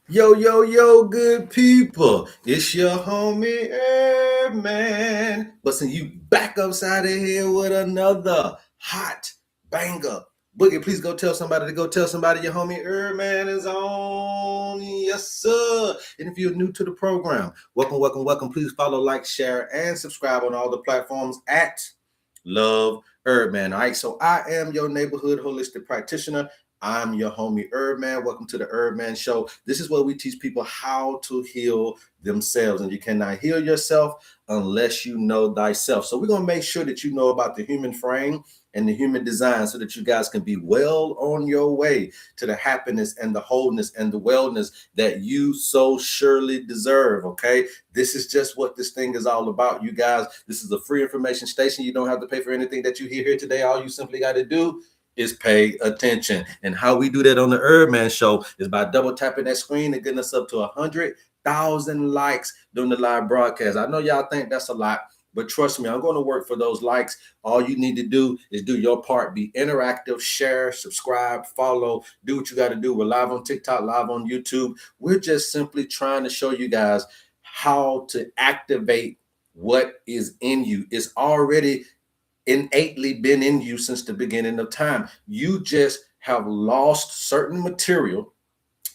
Yo, yo, yo, good people. It's your homie HerbMan. Busting you back upside the head with another hot banger. Boogie, please go tell somebody to go tell somebody your homie HerbMan is on. Yes, sir. And if you're new to the program, welcome, welcome, welcome. Please follow, like, share, and subscribe on all the platforms at Love HerbMan. All right, so I am your neighborhood holistic practitioner. I'm your homie HerbMan. Welcome to the HerbMan Show. This is where we teach people how to heal themselves, and you cannot heal yourself unless you know thyself. So we're gonna make sure that you know about the human frame and the human design, so that you guys can be well on your way to the happiness and the wholeness and the wellness that you so surely deserve. Okay, this is just what this thing is all about, you guys. This is a free information station. You don't have to pay for anything that you hear here today. All you simply got to do is pay attention. And how we do that on the HerbMan Show is by double tapping that screen and getting us up to 100,000 likes during the live broadcast. I know y'all think that's a lot, but trust me, I'm going to work for those likes. All you need to do is do your part. Be interactive, share, subscribe, follow, do what you got to do. We're live on TikTok, live on YouTube. We're just simply trying to show you guys how to activate what is in you. It's already innately been in you since the beginning of time. You just have lost certain material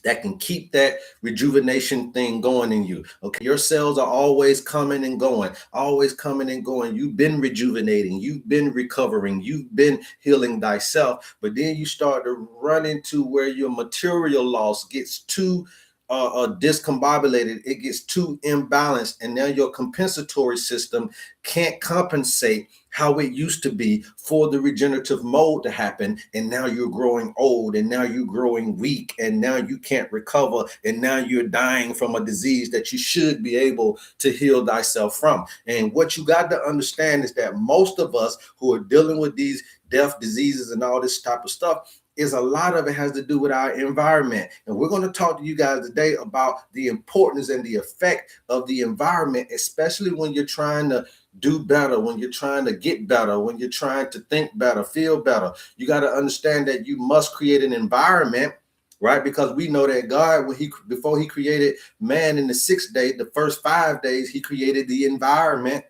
that can keep that rejuvenation thing going in you. Okay, your cells are always coming and going, always coming and going. You've been rejuvenating, you've been recovering, you've been healing thyself, but then you start to run into where your material loss gets too discombobulated, it gets too imbalanced, and now your compensatory system can't compensate how it used to be for the regenerative mode to happen. And now you're growing old, and now you're growing weak, and now you can't recover, and now you're dying from a disease that you should be able to heal thyself from. And what you got to understand is that most of us who are dealing with these death, diseases, and all this type of stuff, is a lot of it has to do with our environment. And we're going to talk to you guys today about the importance and the effect of the environment, especially when you're trying to do better, when you're trying to get better, when you're trying to think better, feel better. You got to understand that you must create an environment, right? Because we know that God, before he created man in the sixth day, the first 5 days, he created the environment.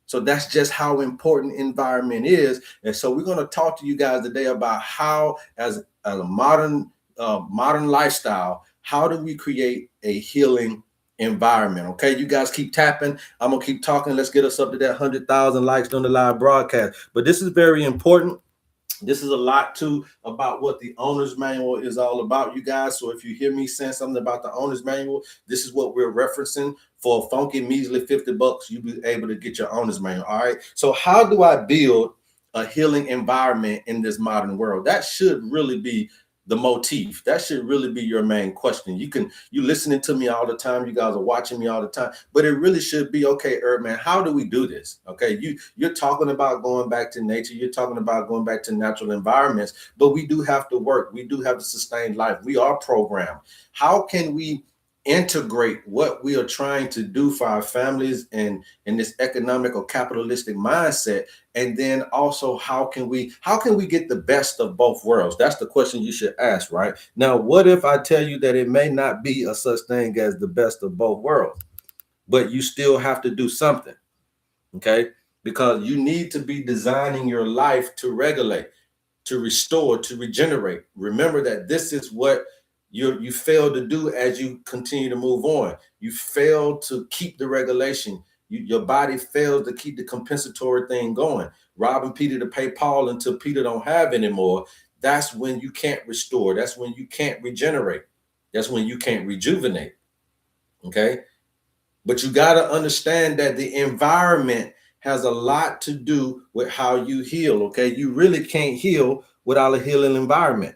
So that's just how important environment is. And so we're going to talk to you guys today about how, as a modern lifestyle, how do we create a healing environment? Okay, you guys keep tapping. I'm gonna keep talking. Let's get us up to that 100,000 likes on the live broadcast. But this is very important. This is a lot too about what the owner's manual is all about, you guys. So if you hear me saying something about the owner's manual, this is what we're referencing. For a funky measly $50, you'll be able to get your owner's manual. All right. So how do I build a healing environment in this modern world? That should really be the motif. That should really be your main question. You listening to me all the time. You guys are watching me all the time, but it really should be, okay, man, how do we do this? Okay, you're talking about going back to nature. You're talking about going back to natural environments, but we do have to work. We do have to sustain life. We are programmed. How can we integrate what we are trying to do for our families and in this economic or capitalistic mindset? And then also, how can we get the best of both worlds? That's the question you should ask. Right now, what if I tell you that it may not be a such thing as the best of both worlds, but you still have to do something? Okay, because you need to be designing your life to regulate, to restore, to regenerate. Remember that this is what you fail to do as you continue to move on. You fail to keep the regulation. Your body fails to keep the compensatory thing going. Robbing Peter to pay Paul until Peter don't have anymore. That's when you can't restore. That's when you can't regenerate. That's when you can't rejuvenate. Okay. But you got to understand that the environment has a lot to do with how you heal. Okay. You really can't heal without a healing environment.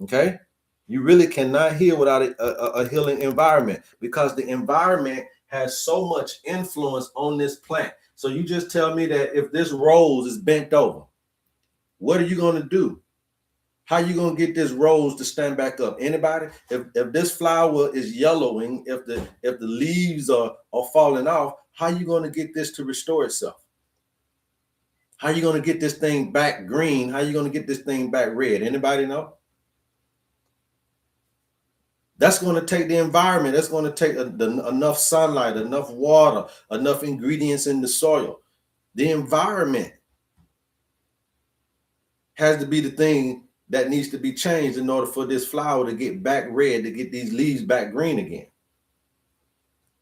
Okay. You really cannot heal without a healing environment, because the environment has so much influence on this plant. So you just tell me that if this rose is bent over, what are you going to do? How you gonna get this rose to stand back up? Anybody? If this flower is yellowing, if the leaves are falling off, how you gonna get this to restore itself? How you gonna get this thing back green? How you gonna get this thing back red? Anybody know? That's going to take the environment. That's going to take enough sunlight, enough water, enough ingredients in the soil. The environment has to be the thing that needs to be changed in order for this flower to get back red, to get these leaves back green again.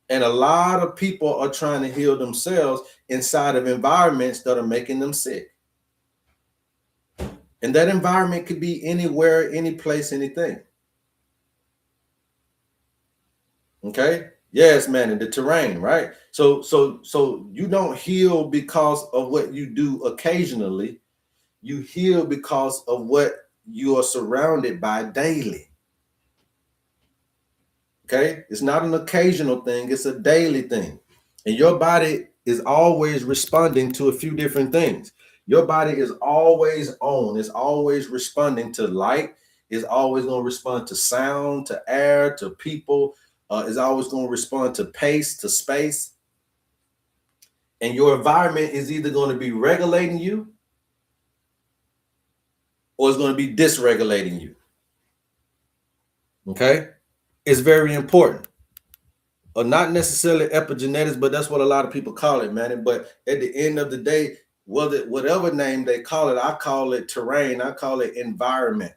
And a lot of people are trying to heal themselves inside of environments that are making them sick. And that environment could be anywhere, any place, anything. Okay. Yes, man, in the terrain, right? So you don't heal because of what you do occasionally. You heal because of what you are surrounded by daily. Okay. It's not an occasional thing, it's a daily thing. And your body is always responding to a few different things. Your body is always on, it's always responding to light, it's always going to respond to sound, to air, to people, is always going to respond to pace, to space. And your environment is either going to be regulating you or it's going to be dysregulating you. Okay? It's very important. Or not necessarily epigenetics, but that's what a lot of people call it, man. But at the end of the day, whatever name they call it, I call it terrain, I call it environment.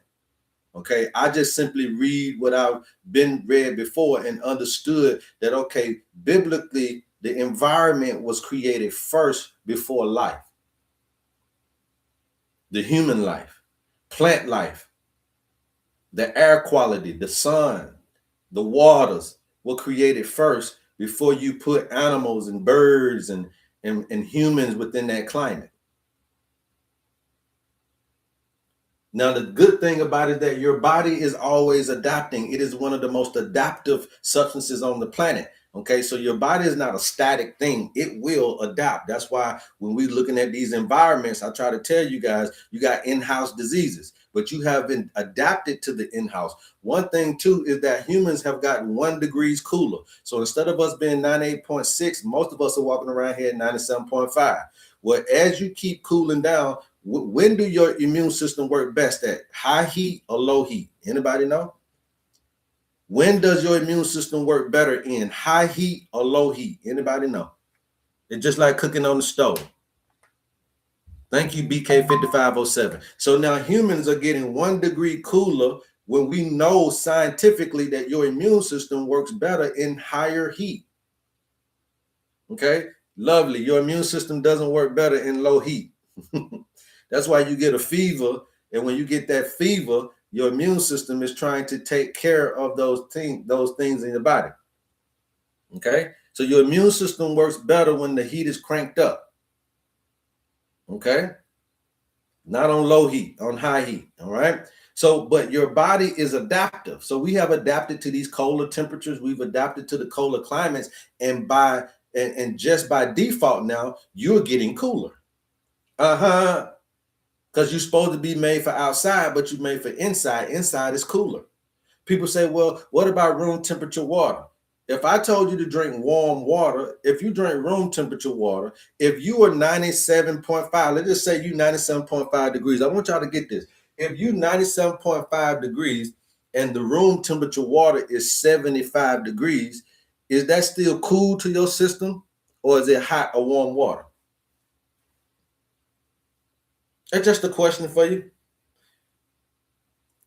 Okay, I just simply read what I've been read before and understood that, okay, biblically, the environment was created first before life. The human life, plant life, the air quality, the sun, the waters were created first before you put animals and birds and humans within that climate. Now, the good thing about it is that your body is always adapting. It is one of the most adaptive substances on the planet. Okay, so your body is not a static thing. It will adapt. That's why when we're looking at these environments, I try to tell you guys, you got in-house diseases, but you have been adapted to the in-house. One thing too is that humans have gotten 1 degree cooler. So instead of us being 98.6, most of us are walking around here at 97.5. Well, as you keep cooling down, when do your immune system work best at? High heat or low heat? Anybody know? When does your immune system work better in high heat or low heat? Anybody know? It's just like cooking on the stove. Thank you, BK5507. So now humans are getting 1 degree cooler when we know scientifically that your immune system works better in higher heat. Okay, lovely. Your immune system doesn't work better in low heat. That's why you get a fever. And when you get that fever, your immune system is trying to take care of those things in your body. Okay, so your immune system works better when the heat is cranked up. Okay, not on low heat, on high heat. All right. So, but your body is adaptive. So we have adapted to these colder temperatures. We've adapted to the colder climates, and just by default now, you're getting cooler. Because you're supposed to be made for outside, but you're made for inside. Inside is cooler. People say, well, what about room temperature water? If I told you to drink warm water, if you drink room temperature water, if you are 97.5, let's just say you 97.5 degrees. I want y'all to get this. If you 97.5 degrees and the room temperature water is 75 degrees, is that still cool to your system, or is it hot or warm water? That's just a question for you.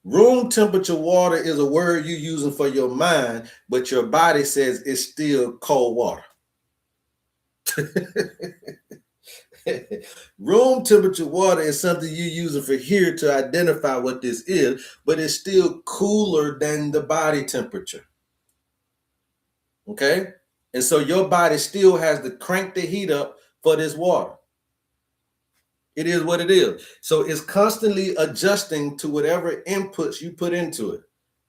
Room temperature water is a word you're using for your mind, but your body says it's still cold water. Room temperature water is something you're using for here to identify what this is, but it's still cooler than the body temperature. Okay? And so your body still has to crank the heat up for this water. It is what it is. So it's constantly adjusting to whatever inputs you put into it.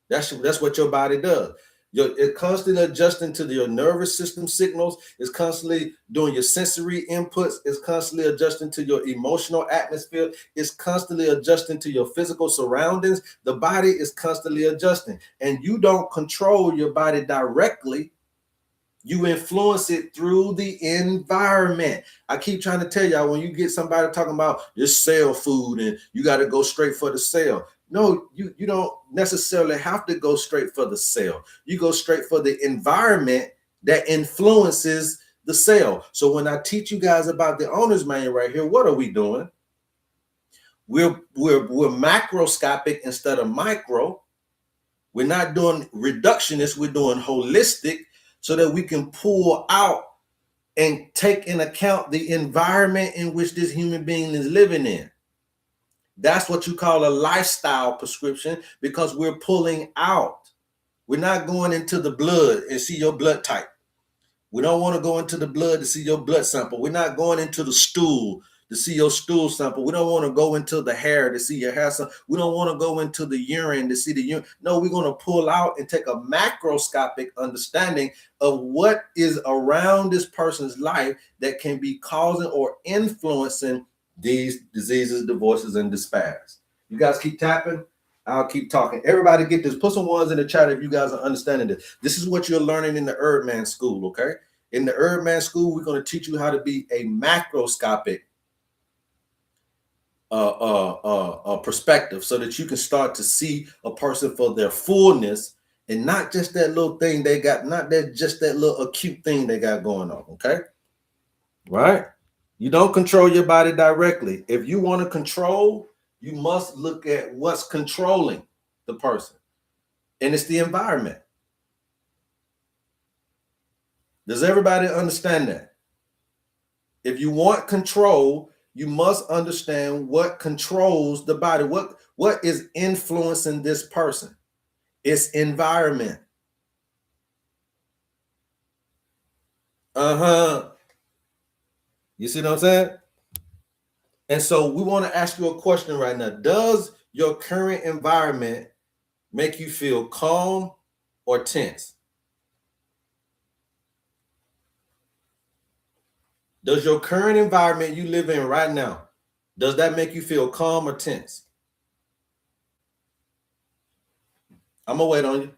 That's what your body does. It's constantly adjusting to your nervous system signals. It's constantly doing your sensory inputs. It's constantly adjusting to your emotional atmosphere. It's constantly adjusting to your physical surroundings. The body is constantly adjusting. And you don't control your body directly. You influence it through the environment. I keep trying to tell y'all, when you get somebody talking about this cell food and you got to go straight for the cell, No, you don't necessarily have to go straight for the cell. You go straight for the environment that influences the cell. So when I teach you guys about the owner's manual right here, what are we doing? We're macroscopic instead of micro. We're not doing reductionist, we're doing holistic so that we can pull out and take in account the environment in which this human being is living in. That's what you call a lifestyle prescription, because we're pulling out. We're not going into the blood and see your blood type. We don't want to go into the blood to see your blood sample. We're not going into the stool to see your stool sample. We don't want to go into the hair to see your hair sample. We don't want to go into the urine to see the urine. No, we're going to pull out and take a macroscopic understanding of what is around this person's life that can be causing or influencing these diseases, divorces, and despairs. You guys keep tapping. I'll keep talking. Everybody get this. Put some ones in the chat if you guys are understanding this. This is what you're learning in the HerbMan school, okay? In the HerbMan school, we're going to teach you how to be a macroscopic perspective so that you can start to see a person for their fullness and not just that little thing they got, not that just that little acute thing they got going on, okay? Right? You don't control your body directly. If you want to control, you must look at what's controlling the person. And it's the environment. Does everybody understand that? If you want control, you must understand what controls the body. What is influencing this person? It's environment. You see what I'm saying? And so we want to ask you a question right now. Does your current environment make you feel calm or tense? Does your current environment you live in right now, does that make you feel calm or tense? I'm going to wait on you.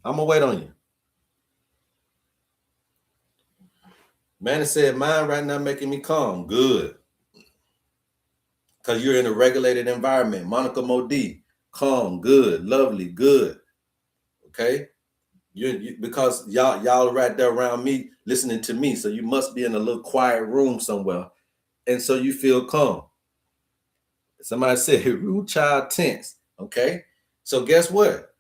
I'm going to wait on you. Man said, mine right now making me calm. Good. Because you're in a regulated environment. Monica Modi, calm, good, lovely, good. Okay? Because y'all right there around me listening to me. So you must be in a little quiet room somewhere. And so you feel calm. Somebody said, rude child tense. Okay? So guess what?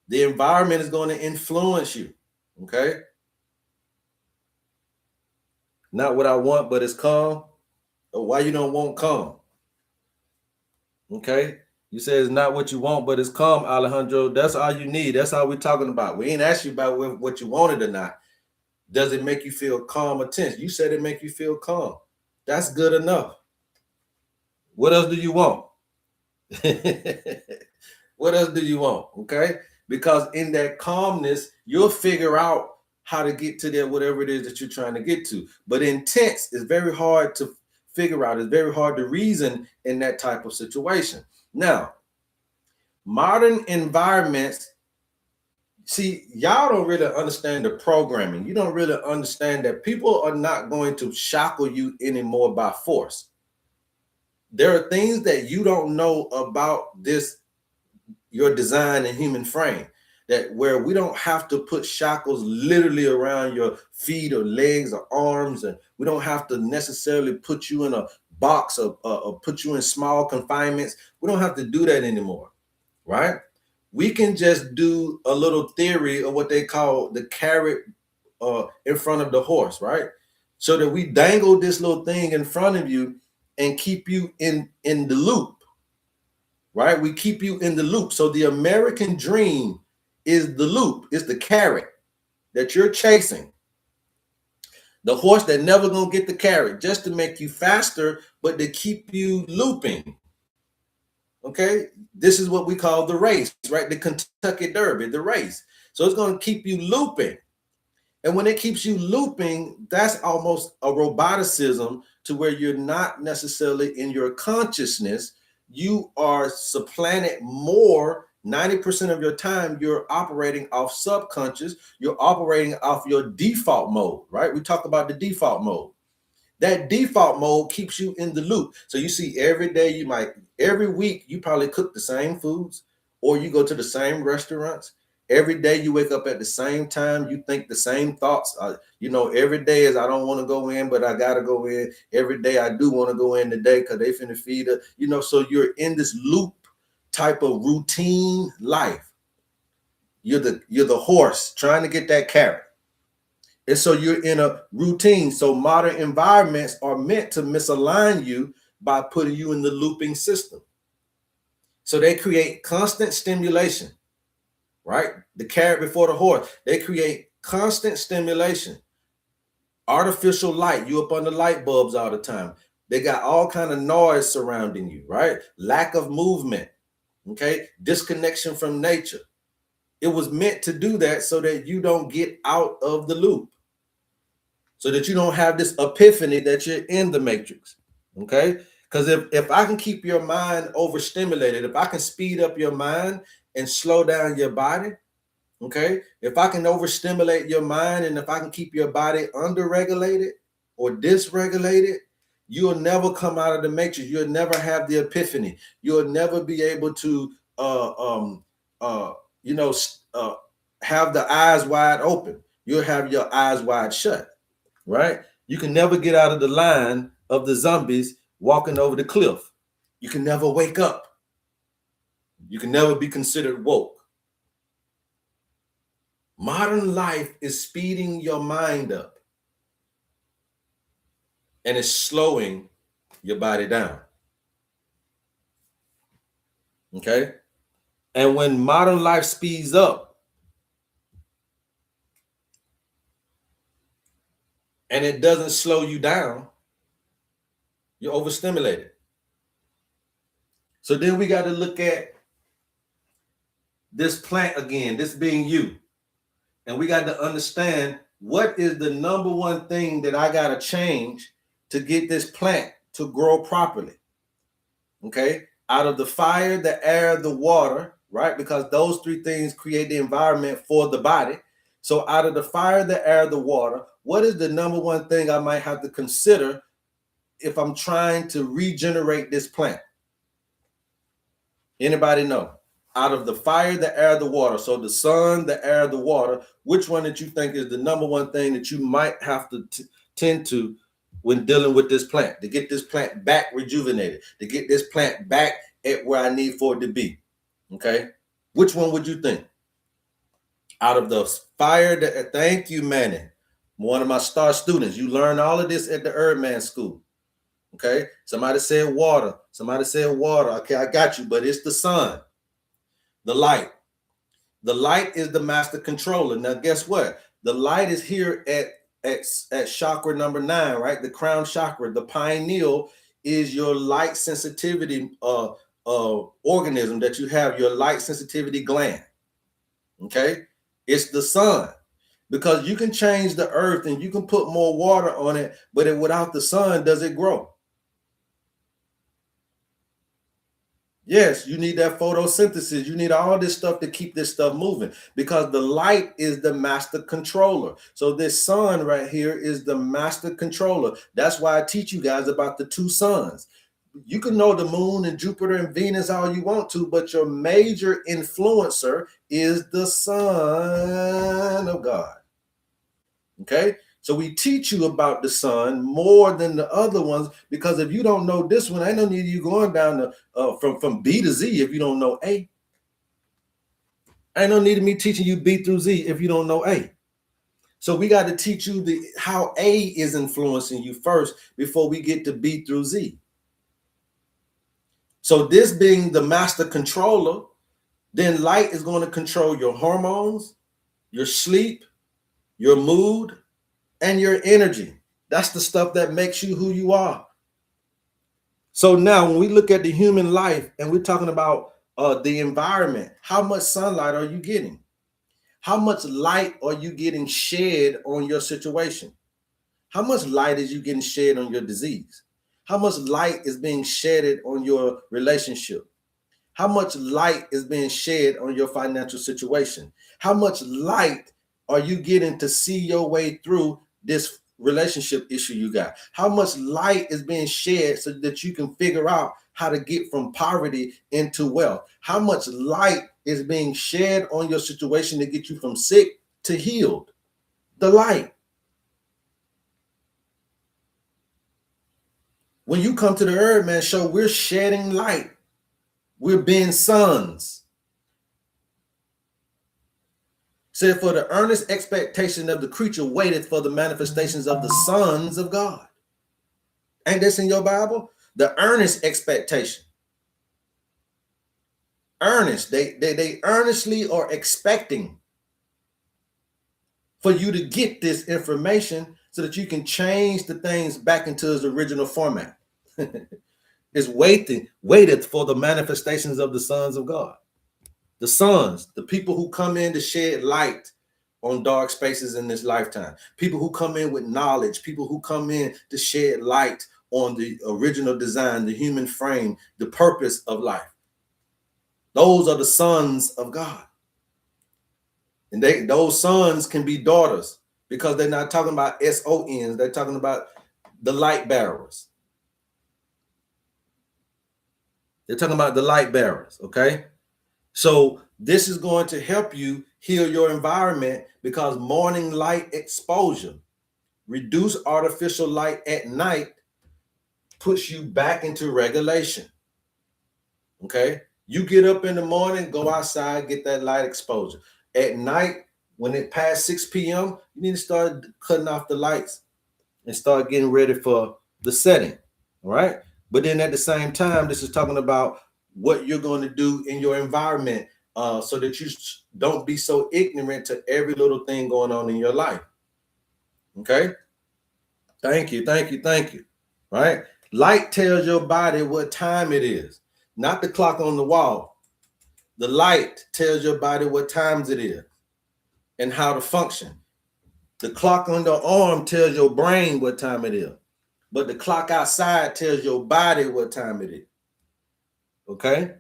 The environment is going to influence you. Okay? Not what I want, but it's calm. Or why you don't want calm? Okay? You say it's not what you want, but it's calm, Alejandro. That's all you need. That's all we're talking about. We ain't asked you about what you wanted or not. Does it make you feel calm or tense? You said it make you feel calm. That's good enough. What else do you want? What else do you want? Okay? Because in that calmness, you'll figure out how to get to there, whatever it is that you're trying to get to. But in tense, it's very hard to figure out. It's very hard to reason in that type of situation. Now, modern environments, see, y'all don't really understand the programming. You don't really understand that people are not going to shackle you anymore by force. There are things that you don't know about your design and human frame, that where we don't have to put shackles literally around your feet or legs or arms, and we don't have to necessarily put you in a box or put you in small confinements. We don't have to do that anymore, right? We can just do a little theory of what they call the carrot in front of the horse, right? So that we dangle this little thing in front of you and keep you in the loop, right? We keep you in the loop. So the American dream is the loop, is the carrot that you're chasing. The horse that never gonna get the carrot, just to make you faster, but to keep you looping. Okay, this is what we call the race, right? The Kentucky Derby, the race. So it's going to keep you looping. And when it keeps you looping, that's almost a roboticism, to where you're not necessarily in your consciousness. You are supplanted more. 90% of your time, you're operating off subconscious. You're operating off your default mode, right? We talk about the default mode. That default mode keeps you in the loop. So you see every day, every week, you probably cook the same foods or you go to the same restaurants. Every day you wake up at the same time, you think the same thoughts. Every day is I don't want to go in, but I gotta go in. Every day I do want to go in today because they finna feed us. So you're in this loop type of routine life. You're the horse trying to get that carrot. And so you're in a routine. So modern environments are meant to misalign you by putting you in the looping system. So they create constant stimulation, right? The carrot before the horse. They create constant stimulation. Artificial light. You up under light bulbs all the time. They got all kind of noise surrounding you, right? Lack of movement, okay? Disconnection from nature. It was meant to do that so that you don't get out of the loop. So that you don't have this epiphany that you're in the matrix, okay? Because if I can keep your mind overstimulated, if I can speed up your mind and slow down your body, okay? If I can overstimulate your mind and if I can keep your body underregulated or dysregulated, you'll never come out of the matrix. You'll never have the epiphany. You'll never be able to, have the eyes wide open. You'll have your eyes wide shut. Right? You can never get out of the line of the zombies walking over the cliff. You can never wake up. You can never be considered woke. Modern life is speeding your mind up and it's slowing your body down. Okay? And when modern life speeds up and it doesn't slow you down, you're overstimulated. So then we got to look at this plant again, this being you. And we got to understand what is the number one thing that I got to change to get this plant to grow properly. Okay? Out of the fire, the air, the water, right? Because those three things create the environment for the body. So out of the fire, the air, the water, what is the number one thing I might have to consider if I'm trying to regenerate this plant? Anybody know? Out of the fire, the air, the water. So the sun, the air, the water, which one that you think is the number one thing that you might have to tend to when dealing with this plant, to get this plant back rejuvenated, to get this plant back at where I need for it to be? Okay. Which one would you think? Out of the fire, thank you, Manny. One of my star students. You learn all of this at the HerbMan school. Okay. Somebody said water. Somebody said water. Okay, I got you, but it's the sun. The light. The light is the master controller. Now, guess what? The light is here at chakra number 9, right? The crown chakra. The pineal is your light sensitivity organism that you have, your light sensitivity gland. Okay? It's the sun. Because you can change the earth and you can put more water on it, but without the sun, does it grow? Yes, you need that photosynthesis. You need all this stuff to keep this stuff moving because the light is the master controller. So this sun right here is the master controller. That's why I teach you guys about the 2 suns. You can know the moon and Jupiter and Venus all you want to, but your major influencer is the Son of God. Okay? So we teach you about the sun more than the other ones because if you don't know this one, ain't no need you going down from B to Z if you don't know A. Ain't no need of me teaching you B through Z if you don't know A. So we got to teach you how A is influencing you first before we get to B through Z. So this being the master controller, then light is going to control your hormones, your sleep, your mood, and your energy. That's the stuff that makes you who you are. So now when we look at the human life and we're talking about the environment, how much sunlight are you getting? How much light are you getting shed on your situation? How much light is you getting shed on your disease? How much light is being shedded on your relationship? How much light is being shed on your financial situation? How much light are you getting to see your way through this relationship issue you got? How much light is being shed so that you can figure out how to get from poverty into wealth? How much light is being shed on your situation to get you from sick to healed? The light. When you come to the HerbMan Show, we're shedding light. We're being sons. Said, for the earnest expectation of the creature waiteth for the manifestations of the sons of God. Ain't this in your Bible? The earnest expectation. Earnest. They earnestly are expecting for you to get this information so that you can change the things back into its original format. It's waited for the manifestations of the sons of God. The sons, the people who come in to shed light on dark spaces in this lifetime. People who come in with knowledge. People who come in to shed light on the original design, the human frame, the purpose of life. Those are the sons of God. And those sons can be daughters because they're not talking about SONs. They're talking about the light bearers. They're talking about the light bearers, okay? So this is going to help you heal your environment because morning light exposure, reduce artificial light at night, puts you back into regulation, okay? You get up in the morning, go outside, get that light exposure. At night, when it past 6 p.m., you need to start cutting off the lights and start getting ready for the setting, all right? But then at the same time, this is talking about what you're going to do in your environment so that you don't be so ignorant to every little thing going on in your life, okay? Thank you. Right? Light tells your body what time it is, not the clock on the wall. The light tells your body what times it is and how to function. The clock on the arm tells your brain what time it is, but the clock outside tells your body what time it is. Okay?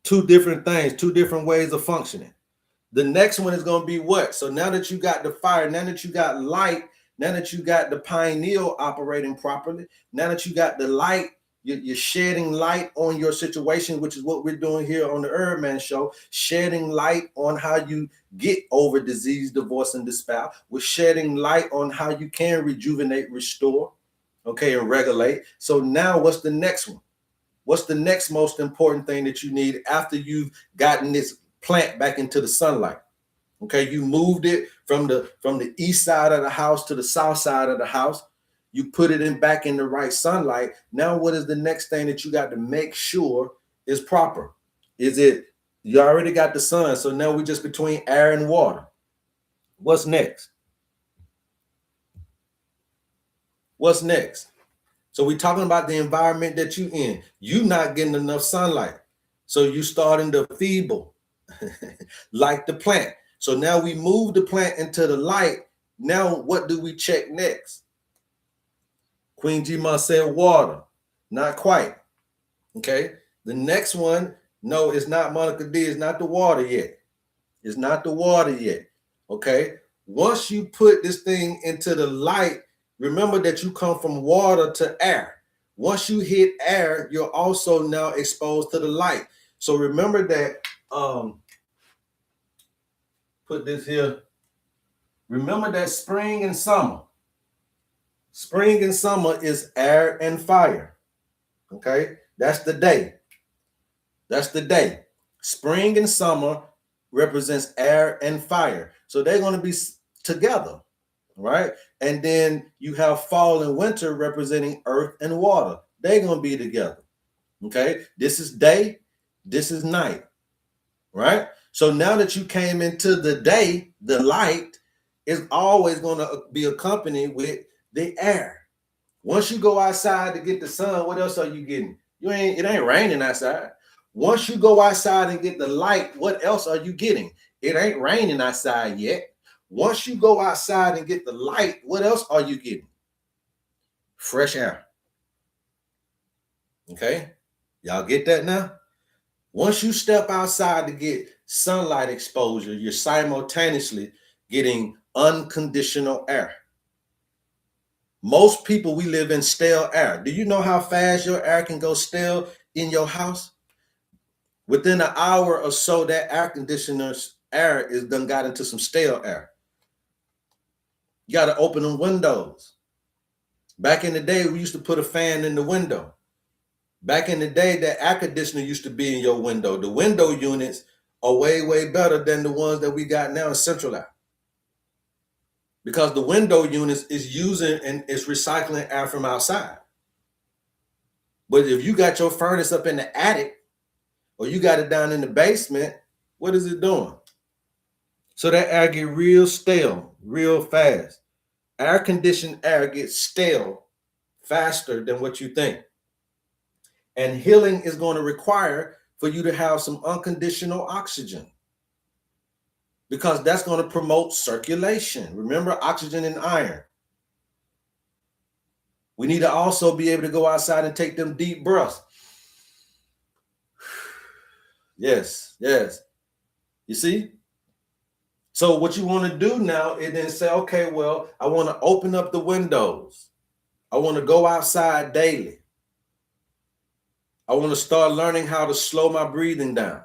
Two different things, two different ways of functioning. The next one is going to be what? So now that you got the fire, now that you got light, now that you got the pineal operating properly, now that you got the light, you're shedding light on your situation, which is what we're doing here on the HerbMan Show, shedding light on how you get over disease, divorce, and despair. We're shedding light on how you can rejuvenate, restore, okay, and regulate. So now what's the next one? What's the next most important thing that you need after you've gotten this plant back into the sunlight? Okay, you moved it from the east side of the house to the south side of the house. You put it back in the right sunlight. Now, what is the next thing that you got to make sure is proper? Is it, you already got the sun, so now we're just between air and water. What's next? What's next? So we're talking about the environment that you're in. You're not getting enough sunlight. So you're starting to feeble, like the plant. So now we move the plant into the light. Now what do we check next? Queen G-Ma said water. Not quite. Okay. The next one, no, it's not Monica D. It's not the water yet. It's not the water yet. Okay. Once you put this thing into the light, remember that you come from water to air. Once you hit air, you're also now exposed to the light. So remember that, put this here. Remember that spring and summer. Spring and summer is air and fire. Okay, that's the day. That's the day. Spring and summer represents air and fire. So they're going to be together, right? And then you have fall and winter representing earth and water. They're going to be together. Okay, this is day, this is night, right? So now that you came into the day, the light is always going to be accompanied with the air. Once you go outside to get the sun, what else are you getting? It ain't raining outside. Once you go outside and get the light, what else are you getting? It ain't raining outside yet. Once you go outside and get the light, what else are you getting? Fresh air. Okay? Y'all get that now? Once you step outside to get sunlight exposure, you're simultaneously getting unconditional air. Most people, we live in stale air. Do you know how fast your air can go stale in your house? Within an hour or so, that air conditioner's air is done got into some stale air. You got to open them windows. Back in the day, we used to put a fan in the window. Back in the day, that air conditioner used to be in your window. The window units are way, way better than the ones that we got now in Central Air. Because the window units is using and it's recycling air from outside. But if you got your furnace up in the attic or you got it down in the basement, what is it doing? So that air get real stale, real fast. Air-conditioned air gets stale faster than what you think. And healing is going to require for you to have some unconditional oxygen, because that's going to promote circulation. Remember, oxygen and iron. We need to also be able to go outside and take them deep breaths. Yes, yes. You see? So what you want to do now is then say, okay, well, I want to open up the windows. I want to go outside daily. I want to start learning how to slow my breathing down.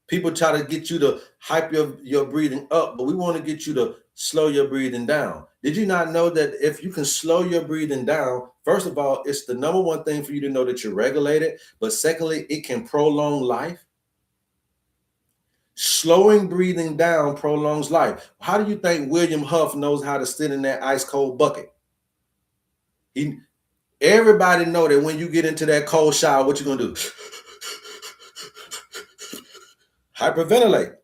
People try to get you to hype your breathing up, but we want to get you to slow your breathing down. Did you not know that if you can slow your breathing down, first of all, it's the number one thing for you to know that you're regulated, but secondly, it can prolong life. Slowing breathing down prolongs life. How do you think William Huff knows how to sit in that ice cold bucket? Everybody know that when you get into that cold shower, what you're gonna do? Hyperventilate.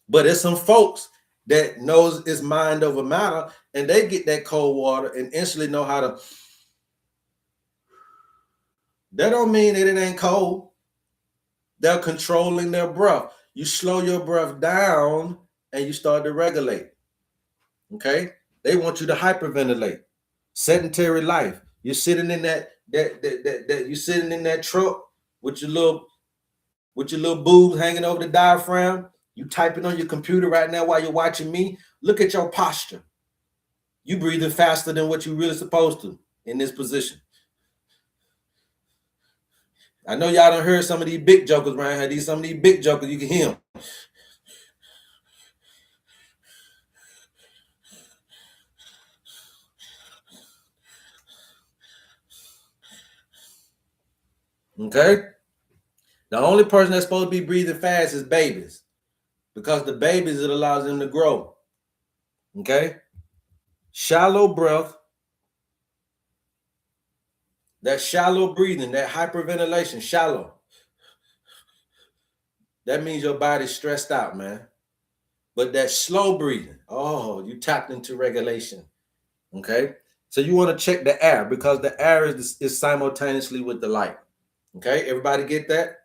But there's some folks that knows it's mind over matter, and they get that cold water and instantly know how to. That don't mean that it ain't cold. They're controlling their breath. You slow your breath down and you start to regulate. Okay? They want you to hyperventilate. Sedentary life. You're sitting in that you're sitting in that truck with your little boobs hanging over the diaphragm. You typing on your computer right now while you're watching me. Look at your posture. You breathing faster than what you're really supposed to in this position. I know y'all done heard some of these big jokers around here. Some of these big jokers, you can hear them. Okay? The only person that's supposed to be breathing fast is babies, because the babies, it allows them to grow. Okay? Shallow breath, that shallow breathing, that hyperventilation, shallow. That means your body's stressed out, man. But that slow breathing, oh, you tapped into regulation. Okay? So you want to check the air, because the air is simultaneously with the light. Okay? Everybody get that?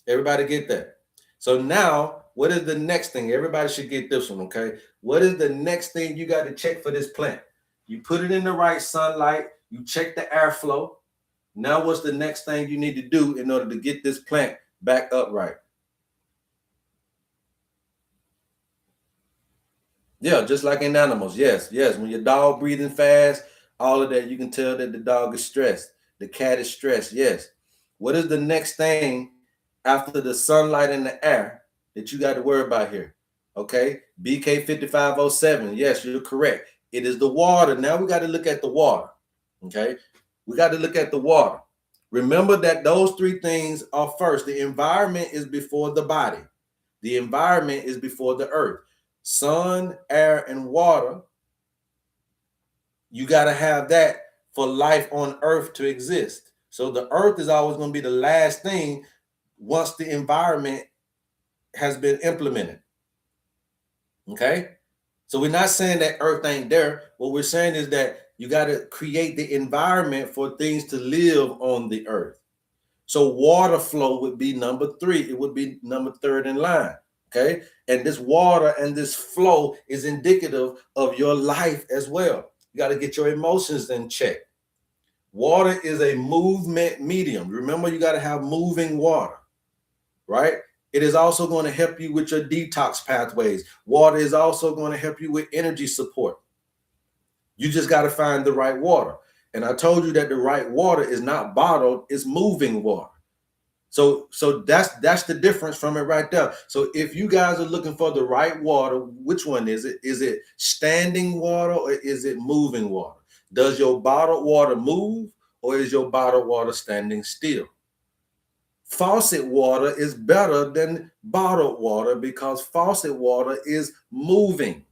Everybody get that? So now, what is the next thing? Everybody should get this one, okay? What is the next thing you got to check for this plant? You put it in the right sunlight. You check the airflow. Now, what's the next thing you need to do in order to get this plant back upright? Yeah, just like in animals. Yes, yes. When your dog breathing fast, all of that, you can tell that the dog is stressed. The cat is stressed. Yes. What is the next thing after the sunlight and the air that you got to worry about here? Okay. BK 5507. Yes, you're correct. It is the water. Now we got to look at the water. Okay. We got to look at the water. Remember that those three things are first. The environment is before the body. The environment is before the earth. Sun, air, and water. You got to have that for life on earth to exist. So the earth is always going to be the last thing once the environment has been implemented. Okay? So we're not saying that earth ain't there. What we're saying is that you got to create the environment for things to live on the earth. So water flow would be number 3. It would be number 3rd in line. Okay? And this water and this flow is indicative of your life as well. You got to get your emotions in check. Water is a movement medium. Remember, you got to have moving water, right? It is also going to help you with your detox pathways. Water is also going to help you with energy support. You just got to find the right water. And I told you that the right water is not bottled, it's moving water. So that's the difference from it right there. So if you guys are looking for the right water, which one is it? Is it standing water or is it moving water? Does your bottled water move or is your bottled water standing still? Faucet water is better than bottled water because faucet water is moving.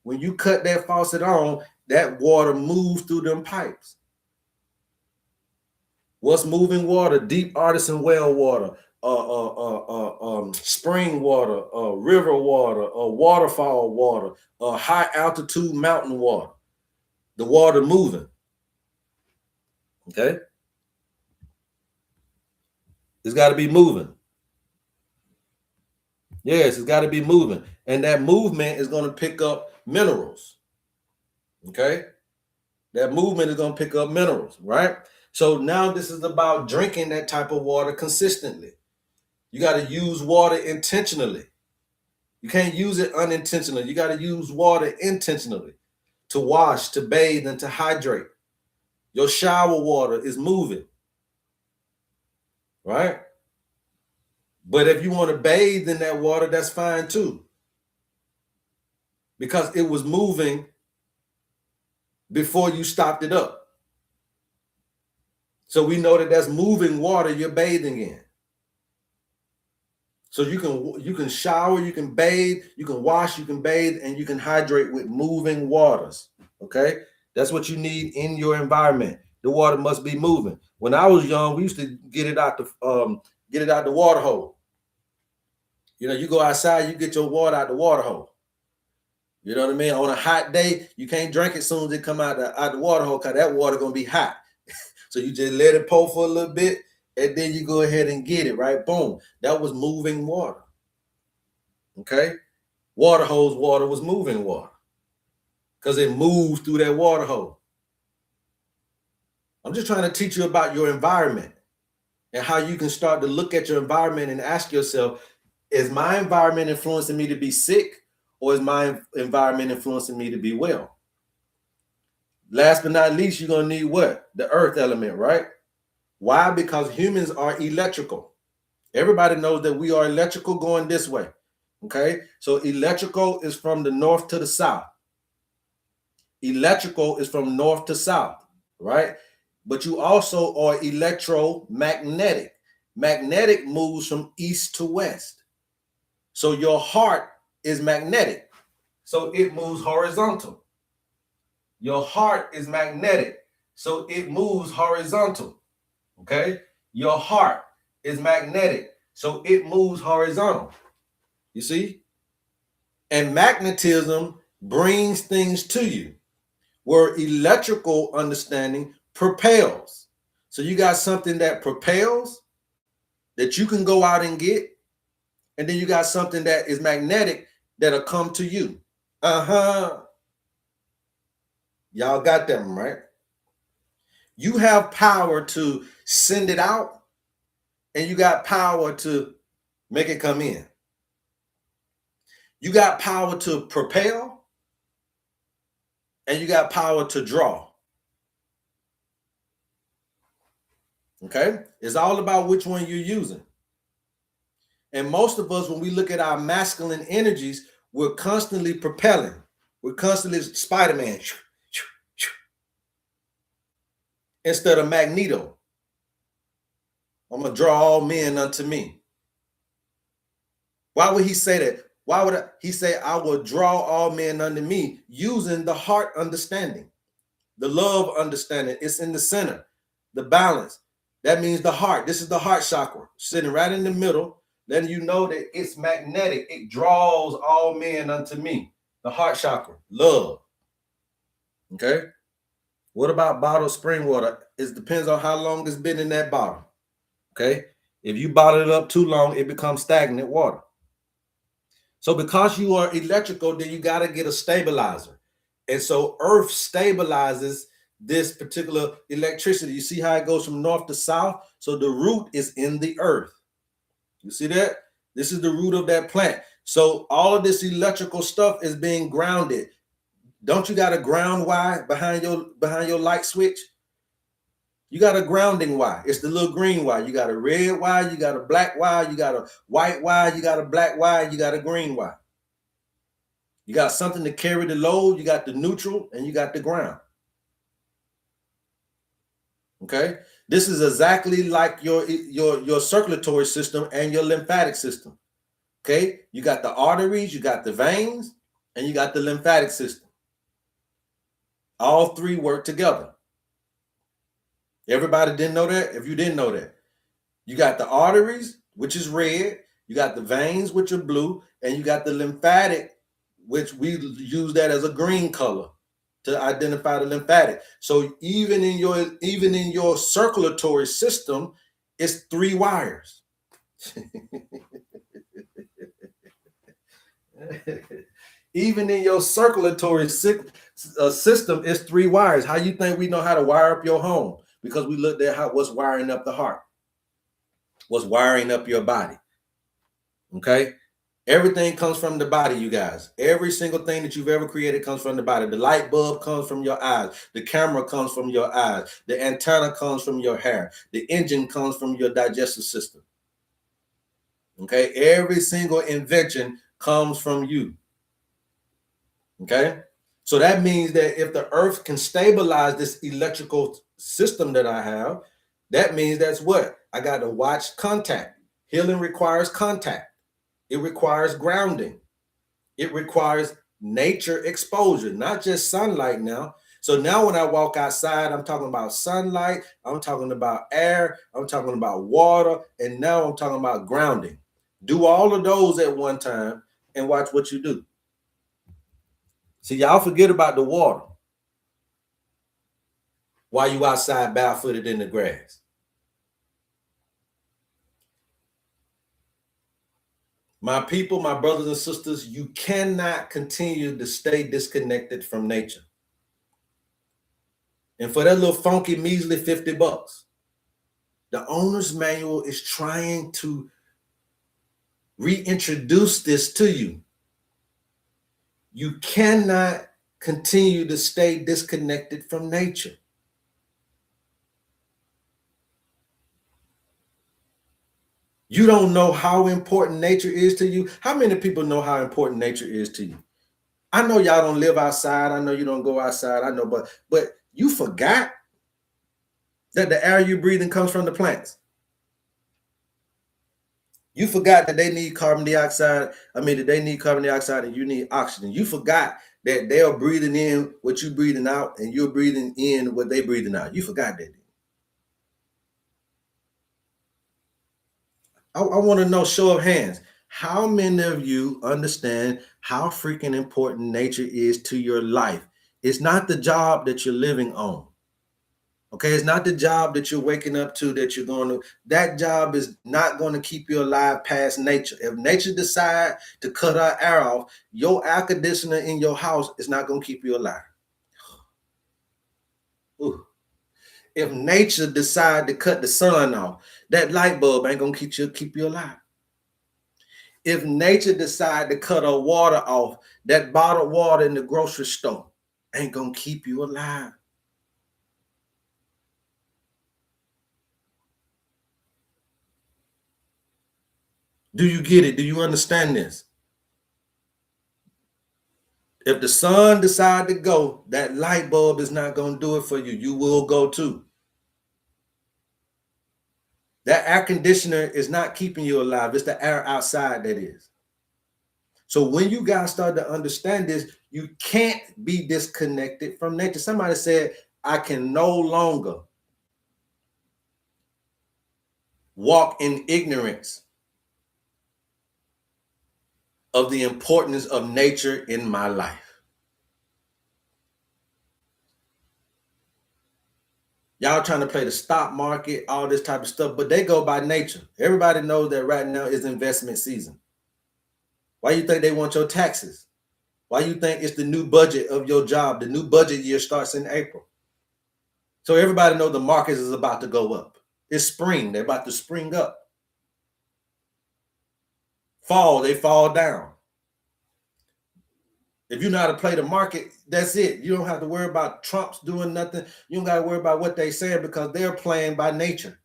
When you cut that faucet on, that water moves through them pipes. What's moving water? Deep artesian well water, spring water, river water, waterfall water, high altitude mountain water. The water moving. Okay? It's got to be moving. Yes, it's got to be moving. And that movement is going to pick up minerals. Okay? That movement is going to pick up minerals, right? So now this is about drinking that type of water consistently. You got to use water intentionally. You can't use it unintentionally. You got to use water intentionally to wash, to bathe, and to hydrate. Your shower water is moving, right? But if you want to bathe in that water, that's fine too. Because it was moving before you stopped it up. So we know that that's moving water you're bathing in. So you can shower, you can bathe, you can wash, you can bathe, and you can hydrate with moving waters. Okay, that's what you need in your environment. The water must be moving. When I was young, we used to get it out the water hole. You know, you go outside, you get your water out the water hole. You know what I mean? On a hot day, you can't drink it as soon as it come out the water hole because that water gonna be hot. So you just let it pour for a little bit, and then you go ahead and get it, right? Boom. That was moving water. Okay? Water hose water was moving water because it moves through that water hole. I'm just trying to teach you about your environment and how you can start to look at your environment and ask yourself, is my environment influencing me to be sick or is my environment influencing me to be well? Last but not least, you're going to need what? The earth element, right? Why? Because humans are electrical. Everybody knows that we are electrical going this way. Okay? So electrical is from the north to the south. Electrical is from north to south, right? But you also are electromagnetic. Magnetic moves from east to west. So your heart is magnetic. So it moves horizontal. Your heart is magnetic. So it moves horizontal. Okay? Your heart is magnetic. So it moves horizontal. You see? And magnetism brings things to you, where electrical understanding propels. So you got something that propels that you can go out and get, and then you got something that is magnetic that'll come to you. Y'all got them, right? You have power to send it out, and you got power to make it come in. You got power to propel, and you got power to draw. Okay? It's all about which one you're using. And most of us, when we look at our masculine energies, we're constantly propelling. We're constantly Spider-Man instead of Magneto. I'm going to draw all men unto me. Why would he say that? Why would he say, I will draw all men unto me, using the heart understanding, the love understanding? It's in the center, the balance. That means the heart. This is the heart chakra, sitting right in the middle. Then you know that it's magnetic. It draws all men unto me. The heart chakra, love. Okay? What about bottled spring water? It depends on how long it's been in that bottle. Okay? If you bottle it up too long, it becomes stagnant water. So because you are electrical, then you got to get a stabilizer. And so earth stabilizes this particular electricity. You see how it goes from north to south? So the root is in the earth. You see that? This is the root of that plant. So all of this electrical stuff is being grounded. Don't you got a ground wire behind your light switch? You got a grounding wire. It's the little green wire. You got a red wire, you got a black wire, you got a white wire, you got a black wire, you got a green wire. You got something to carry the load, you got the neutral, and you got the ground. Okay? This is exactly like your circulatory system and your lymphatic system. Okay? You got the arteries, you got the veins, and you got the lymphatic system. All three work together. Everybody didn't know that? If you didn't know that, you got the arteries, which is red, you got the veins, which are blue, and you got the lymphatic, which we use that as a green color to identify the lymphatic. So even in your circulatory system, it's three wires. Even in your circulatory system, it's three wires. How you think we know how to wire up your home? Because we looked at what's wiring up the heart, what's wiring up your body. Okay? Everything comes from the body, you guys. Every single thing that you've ever created comes from the body. The light bulb comes from your eyes. The camera comes from your eyes. The antenna comes from your hair. The engine comes from your digestive system. Okay? Every single invention comes from you. Okay? So that means that if the earth can stabilize this electrical system that I have, that means that's what? I got to watch contact. Healing requires contact. It requires grounding. It requires nature exposure, not just sunlight now. So now when I walk outside, I'm talking about sunlight, I'm talking about air, I'm talking about water, and now I'm talking about grounding. Do all of those at one time and watch what you do. See, y'all forget about the water while you outside barefooted in the grass. My people, my brothers and sisters, you cannot continue to stay disconnected from nature. And for that little funky, measly $50, the owner's manual is trying to reintroduce this to you. You cannot continue to stay disconnected from nature. You don't know how important nature is to you. How many people know how important nature is to you? I know y'all don't live outside. I know you don't go outside. I know, but you forgot that the air you're breathing comes from the plants. You forgot that they need carbon dioxide. That they need carbon dioxide and you need oxygen. You forgot that they are breathing in what you're breathing out and you're breathing in what they're breathing out. You forgot that. I want to know, show of hands, how many of you understand how freaking important nature is to your life? It's not the job that you're living on. Okay, it's not the job that you're waking up to that you're going to. That job is not going to keep you alive past nature. If nature decide to cut our air off, your air conditioner in your house is not going to keep you alive. Ooh. If nature decide to cut the sun off, that light bulb ain't going to keep you alive. If nature decide to cut our water off, that bottled water in the grocery store ain't going to keep you alive. Do you get it? Do you understand this? If the sun decide to go, that light bulb is not going to do it for you. You will go too. That air conditioner is not keeping you alive. It's the air outside that is. So when you guys start to understand this, you can't be disconnected from nature. Somebody said, I can no longer walk in ignorance of the importance of nature in my life. Y'all trying to play the stock market, all this type of stuff, but they go by nature. Everybody knows that right now is investment season. Why you think they want your taxes? Why you think it's the new budget of your job? The new budget year starts in April. So everybody knows the market is about to go up. It's spring. They're about to spring up. Fall, they fall down. If you know how to play the market, that's it. You don't have to worry about Trump's doing nothing. You don't got to worry about what they saying because they're playing by nature.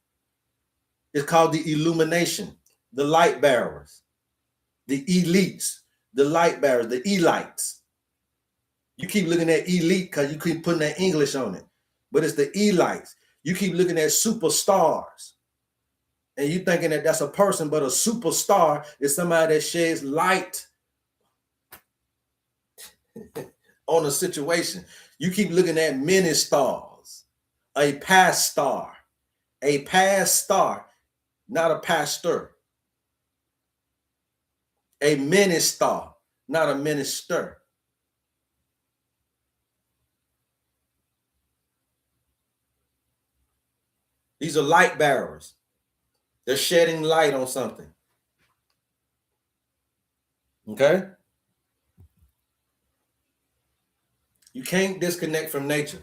It's called the illumination, the light bearers, the elites, the light bearers, the elites. You keep looking at elite because you keep putting that English on it, but it's the elites. You keep looking at superstars, and you thinking that that's a person, but a superstar is somebody that sheds light on a situation. You keep looking at many stars, a past star, not a pastor, a minister, not a minister. These are light bearers. They're shedding light on something. Okay? You can't disconnect from nature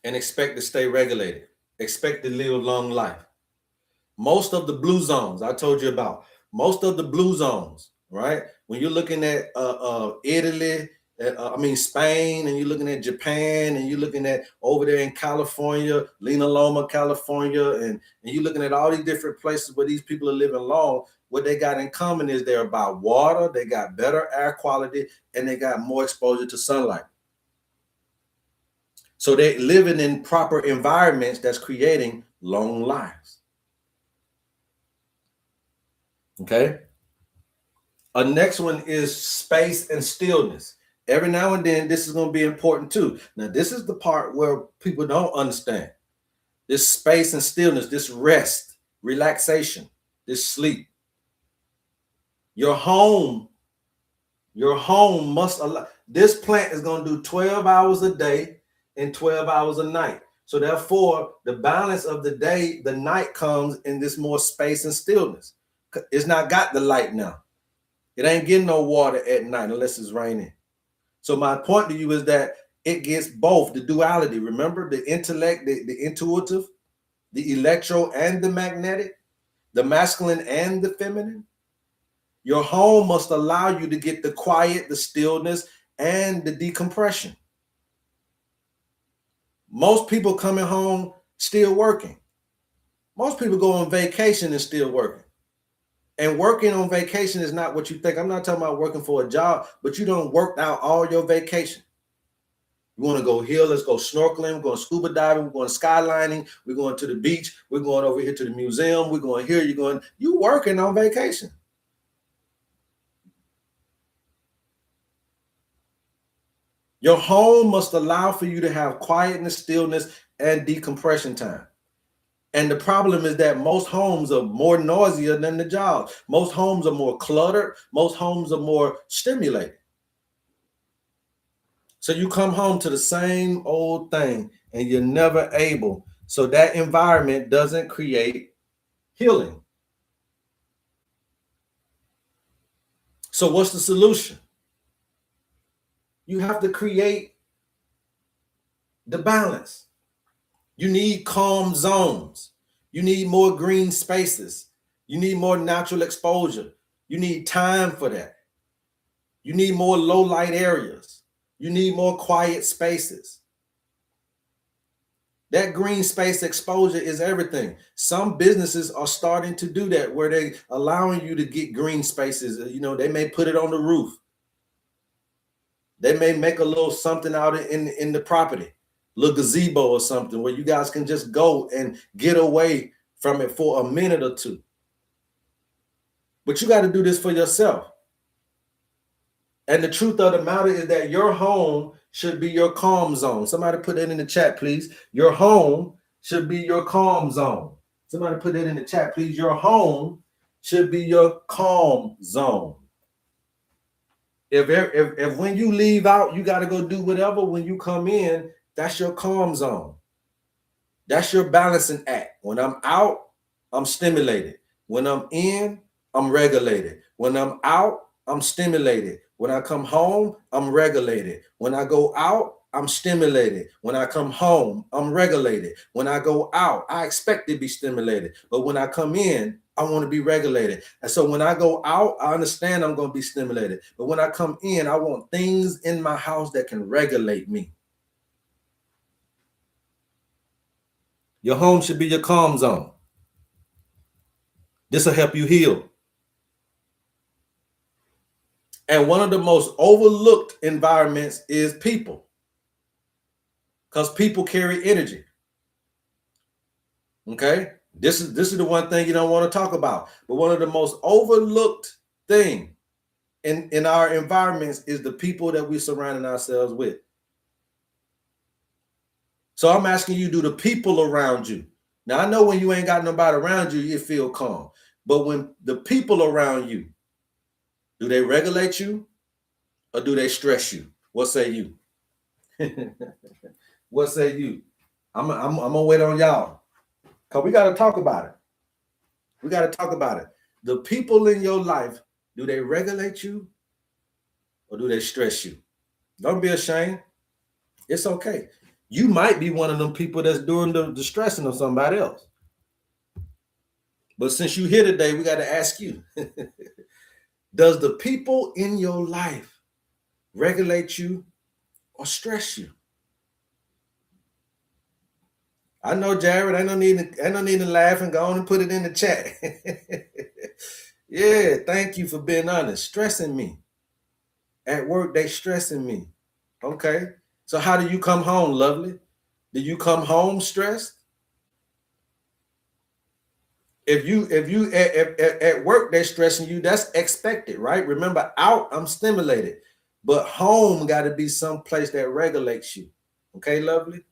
and expect to stay regulated. Expect to live a long life. Most of the blue zones I told you about, most of the blue zones, right? When you're looking at Italy, Spain, and you're looking at Japan, and you're looking at over there in California, Lena Loma, California, and you're looking at all these different places where these people are living long. What they got in common is they're about water, they got better air quality, and they got more exposure to sunlight. So they're living in proper environments that's creating long lives. Okay. A next one is space and stillness. Every now and then, this is going to be important too. Now, this is the part where people don't understand. This space and stillness, this rest, relaxation, this sleep. Your home must allow. This plant is going to do 12 hours a day and 12 hours a night. So therefore, the balance of the day, the night comes in this more space and stillness. It's not got the light now. It ain't getting no water at night unless it's raining. So my point to you is that it gets both, the duality. Remember the intellect, the intuitive, the electro and the magnetic, the masculine and the feminine. Your home must allow you to get the quiet, the stillness, and the decompression. Most people coming home still working. Most people go on vacation and still working. And working on vacation is not what you think. I'm not talking about working for a job, but you don't work out all your vacation. You want to go here, let's go snorkeling, we're going scuba diving, we're going skylining, we're going to the beach, we're going over here to the museum, we're going here, you working on vacation. Your home must allow for you to have quietness, stillness, and decompression time. And the problem is that most homes are more noisier than the job. Most homes are more cluttered. Most homes are more stimulated. So you come home to the same old thing and you're never able. So that environment doesn't create healing. So what's the solution? You have to create the balance. You need calm zones. You need more green spaces. You need more natural exposure. You need time for that. You need more low light areas. You need more quiet spaces. That green space exposure is everything. Some businesses are starting to do that where they allowing you to get green spaces. They may put it on the roof. They may make a little something out in the property. Little gazebo or something where you guys can just go and get away from it for a minute or two. But you got to do this for yourself. And the truth of the matter is that your home should be your calm zone. Somebody put that in the chat, please. Your home should be your calm zone. Somebody put that in the chat, please. Your home should be your calm zone. If when you leave out, you got to go do whatever. When you come in, that's your calm zone. That's your balancing act. When I'm out, I'm stimulated. When I'm in, I'm regulated. When I'm out, I'm stimulated. When I come home, I'm regulated. When I go out, I'm stimulated. When I come home, I'm regulated. When I go out, I expect to be stimulated. But when I come in, I want to be regulated. And so when I go out, I understand I'm going to be stimulated. But when I come in, I want things in my house that can regulate me. Your home should be your calm zone. This will help you heal. And one of the most overlooked environments is people, because people carry energy. Okay, this is the one thing you don't want to talk about. But one of the most overlooked thing in our environments is the people that we're surrounding ourselves with. So I'm asking you, do the people around you? Now I know when you ain't got nobody around you, you feel calm. But when the people around you, do they regulate you or do they stress you? What say you? What say you? I'm gonna wait on y'all, because we got to talk about it. We got to talk about it. The people in your life, do they regulate you or do they stress you? Don't be ashamed. It's okay. You might be one of them people that's doing the stressing of somebody else. But since you're here today, we got to ask you, does the people in your life regulate you or stress you? I know, Jared, I don't need to laugh and go on and put it in the chat. Yeah, thank you for being honest. Stressing me. At work, they stressing me. Okay. So how do you come home, lovely? Do you come home stressed? If at work they're stressing you, that's expected, right? Remember, out I'm stimulated, but home got to be some place that regulates you. Okay, lovely.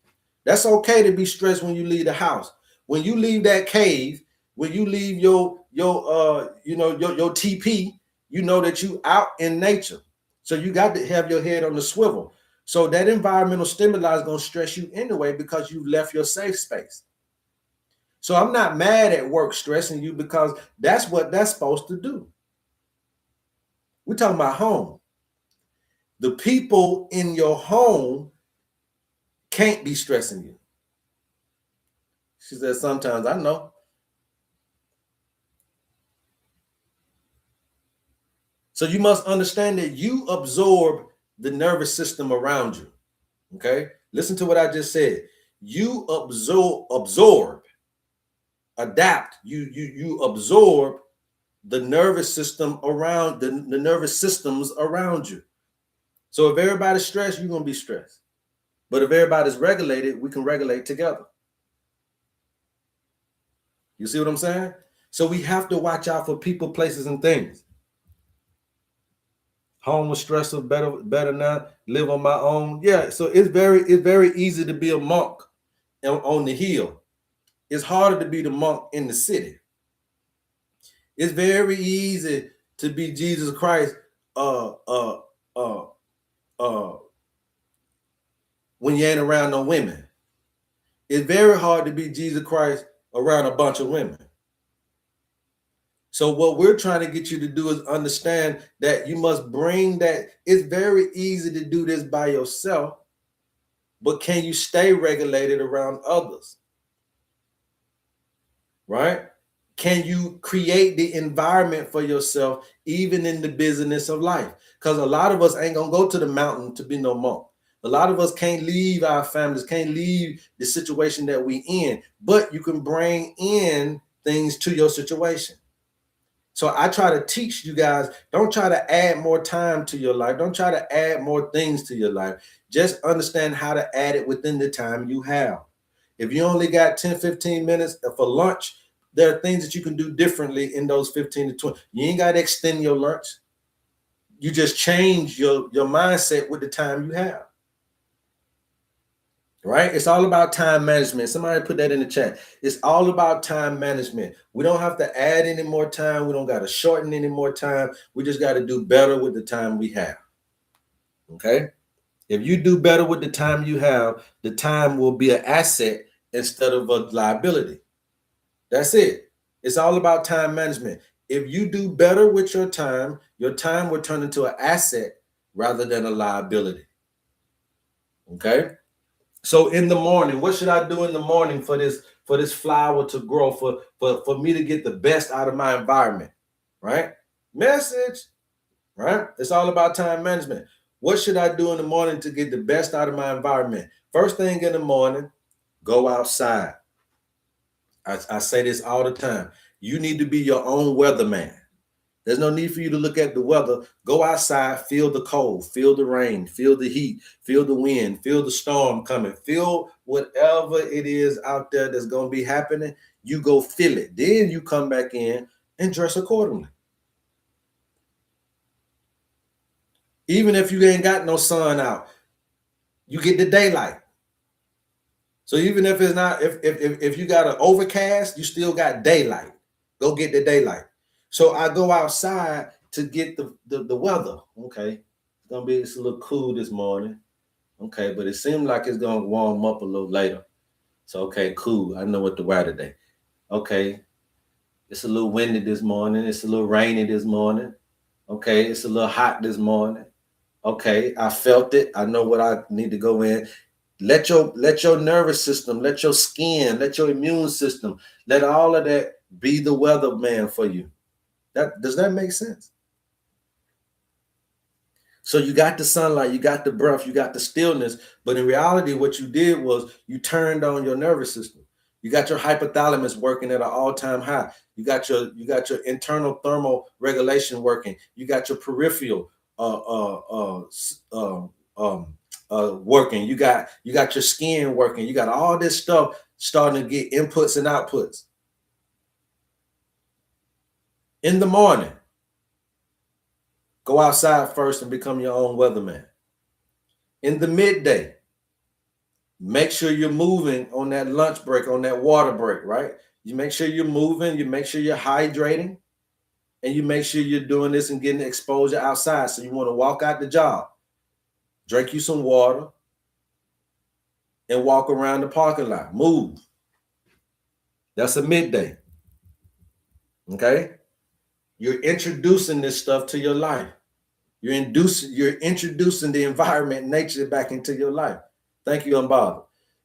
That's okay to be stressed when you leave the house. When you leave that cave, when you leave your TP, you know that you out in nature. So you got to have your head on the swivel. So that environmental stimuli is going to stress you anyway because you've left your safe space. So I'm not mad at work stressing you, because that's what that's supposed to do. We're talking about home. The people in your home can't be stressing you. She said, sometimes I know. So you must understand that you absorb the nervous system around you. Okay? Listen to what I just said. You absorb, adapt. You absorb the nervous system around the nervous systems around you. So if everybody's stressed, you're gonna be stressed. But if everybody's regulated, we can regulate together. You see what I'm saying? So we have to watch out for people, places, and things. Home was stressful, better now, live on my own. Yeah, so it's very easy to be a monk on the hill. It's harder to be the monk in the city. It's very easy to be Jesus Christ when you ain't around no women. It's very hard to be Jesus Christ around a bunch of women. So what we're trying to get you to do is understand that you must bring that. It's very easy to do this by yourself, but can you stay regulated around others? Right? Can you create the environment for yourself, even in the business of life? Because a lot of us ain't gonna go to the mountain to be no monk. A lot of us can't leave our families, can't leave the situation that we in, but you can bring in things to your situation. So I try to teach you guys, don't try to add more time to your life. Don't try to add more things to your life. Just understand how to add it within the time you have. If you only got 10, 15 minutes for lunch, there are things that you can do differently in those 15 to 20. You ain't got to extend your lunch. You just change your mindset with the time you have. Right? It's all about time management. Somebody put that in the chat. It's all about time management. We don't have to add any more time. We don't got to shorten any more time. We just got to do better with the time we have. Okay? If you do better with the time you have, the time will be an asset instead of a liability. That's it. It's all about time management. If you do better with your time will turn into an asset rather than a liability. Okay. So in the morning, what should I do in the morning for this flower to grow, for me to get the best out of my environment? Right? Message, right? It's all about time management. What should I do in the morning to get the best out of my environment? First thing in the morning, go outside. I say this all the time. You need to be your own weatherman. There's no need for you to look at the weather. Go outside, feel the cold, feel the rain, feel the heat, feel the wind, feel the storm coming, feel whatever it is out there that's going to be happening. You go feel it. Then you come back in and dress accordingly. Even if you ain't got no sun out, you get the daylight. So even if it's not, if you got an overcast, you still got daylight. Go get the daylight. So I go outside to get the weather. Okay, it's a little cool this morning. Okay, but it seems like it's gonna warm up a little later. So okay, cool. I know what to wear today. Okay, it's a little windy this morning. It's a little rainy this morning. Okay, it's a little hot this morning. Okay, I felt it. I know what I need to go in. Let your nervous system, let your skin, let your immune system, let all of that be the weatherman for you. Does that make sense? So you got the sunlight, you got the breath, you got the stillness, but in reality, what you did was you turned on your nervous system. You got your hypothalamus working at an all-time high. You got your internal thermal regulation working. You got your peripheral working. You got your skin working. You got all this stuff starting to get inputs and outputs. In the morning, go outside first and become your own weatherman. In the midday, make sure you're moving on that lunch break, on that water break, right? You make sure you're moving, you make sure you're hydrating, and you make sure you're doing this and getting exposure outside. So you want to walk out the job, drink you some water, and walk around the parking lot. Move. That's a midday. Okay? You're introducing this stuff to your life. You're introducing the environment, nature back into your life. Thank you, Unbothered.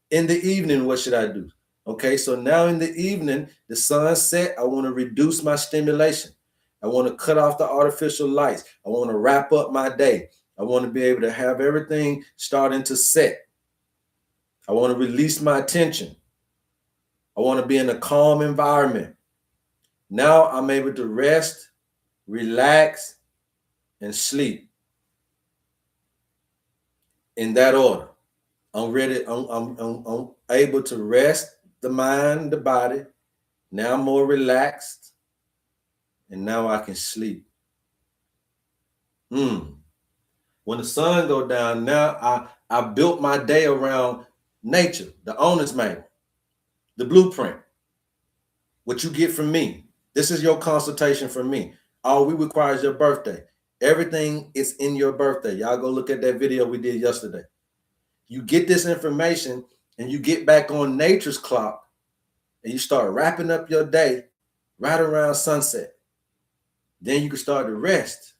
In the evening, what should I do? Okay, so now in the evening, the sun set. I want to reduce my stimulation. I want to cut off the artificial lights. I want to wrap up my day. I want to be able to have everything starting to set. I want to release my attention. I want to be in a calm environment. Now I'm able to rest, relax, and sleep. In that order. I'm ready. I'm able to rest the mind, the body. Now I'm more relaxed. And now I can sleep. When the sun go down, now I built my day around nature, the owner's manual, the blueprint. What you get from me. This is your consultation from me. All we require is your birthday. Everything is in your birthday. Y'all go look at that video we did yesterday. You get this information and you get back on nature's clock and you start wrapping up your day right around sunset. Then you can start to rest.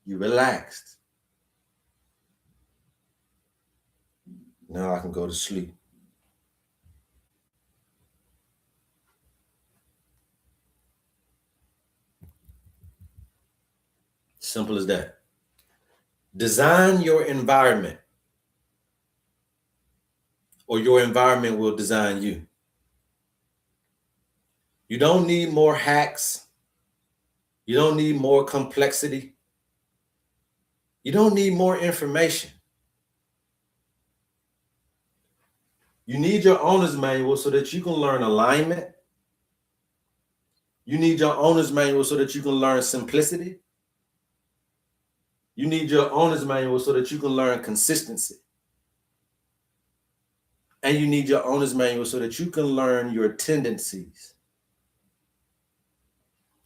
You relaxed. Now I can go to sleep. Simple as that. Design your environment, or your environment will design you. You don't need more hacks. You don't need more complexity. You don't need more information. You need your owner's manual so that you can learn alignment. You need your owner's manual so that you can learn simplicity. You need your owner's manual so that you can learn consistency. And you need your owner's manual so that you can learn your tendencies.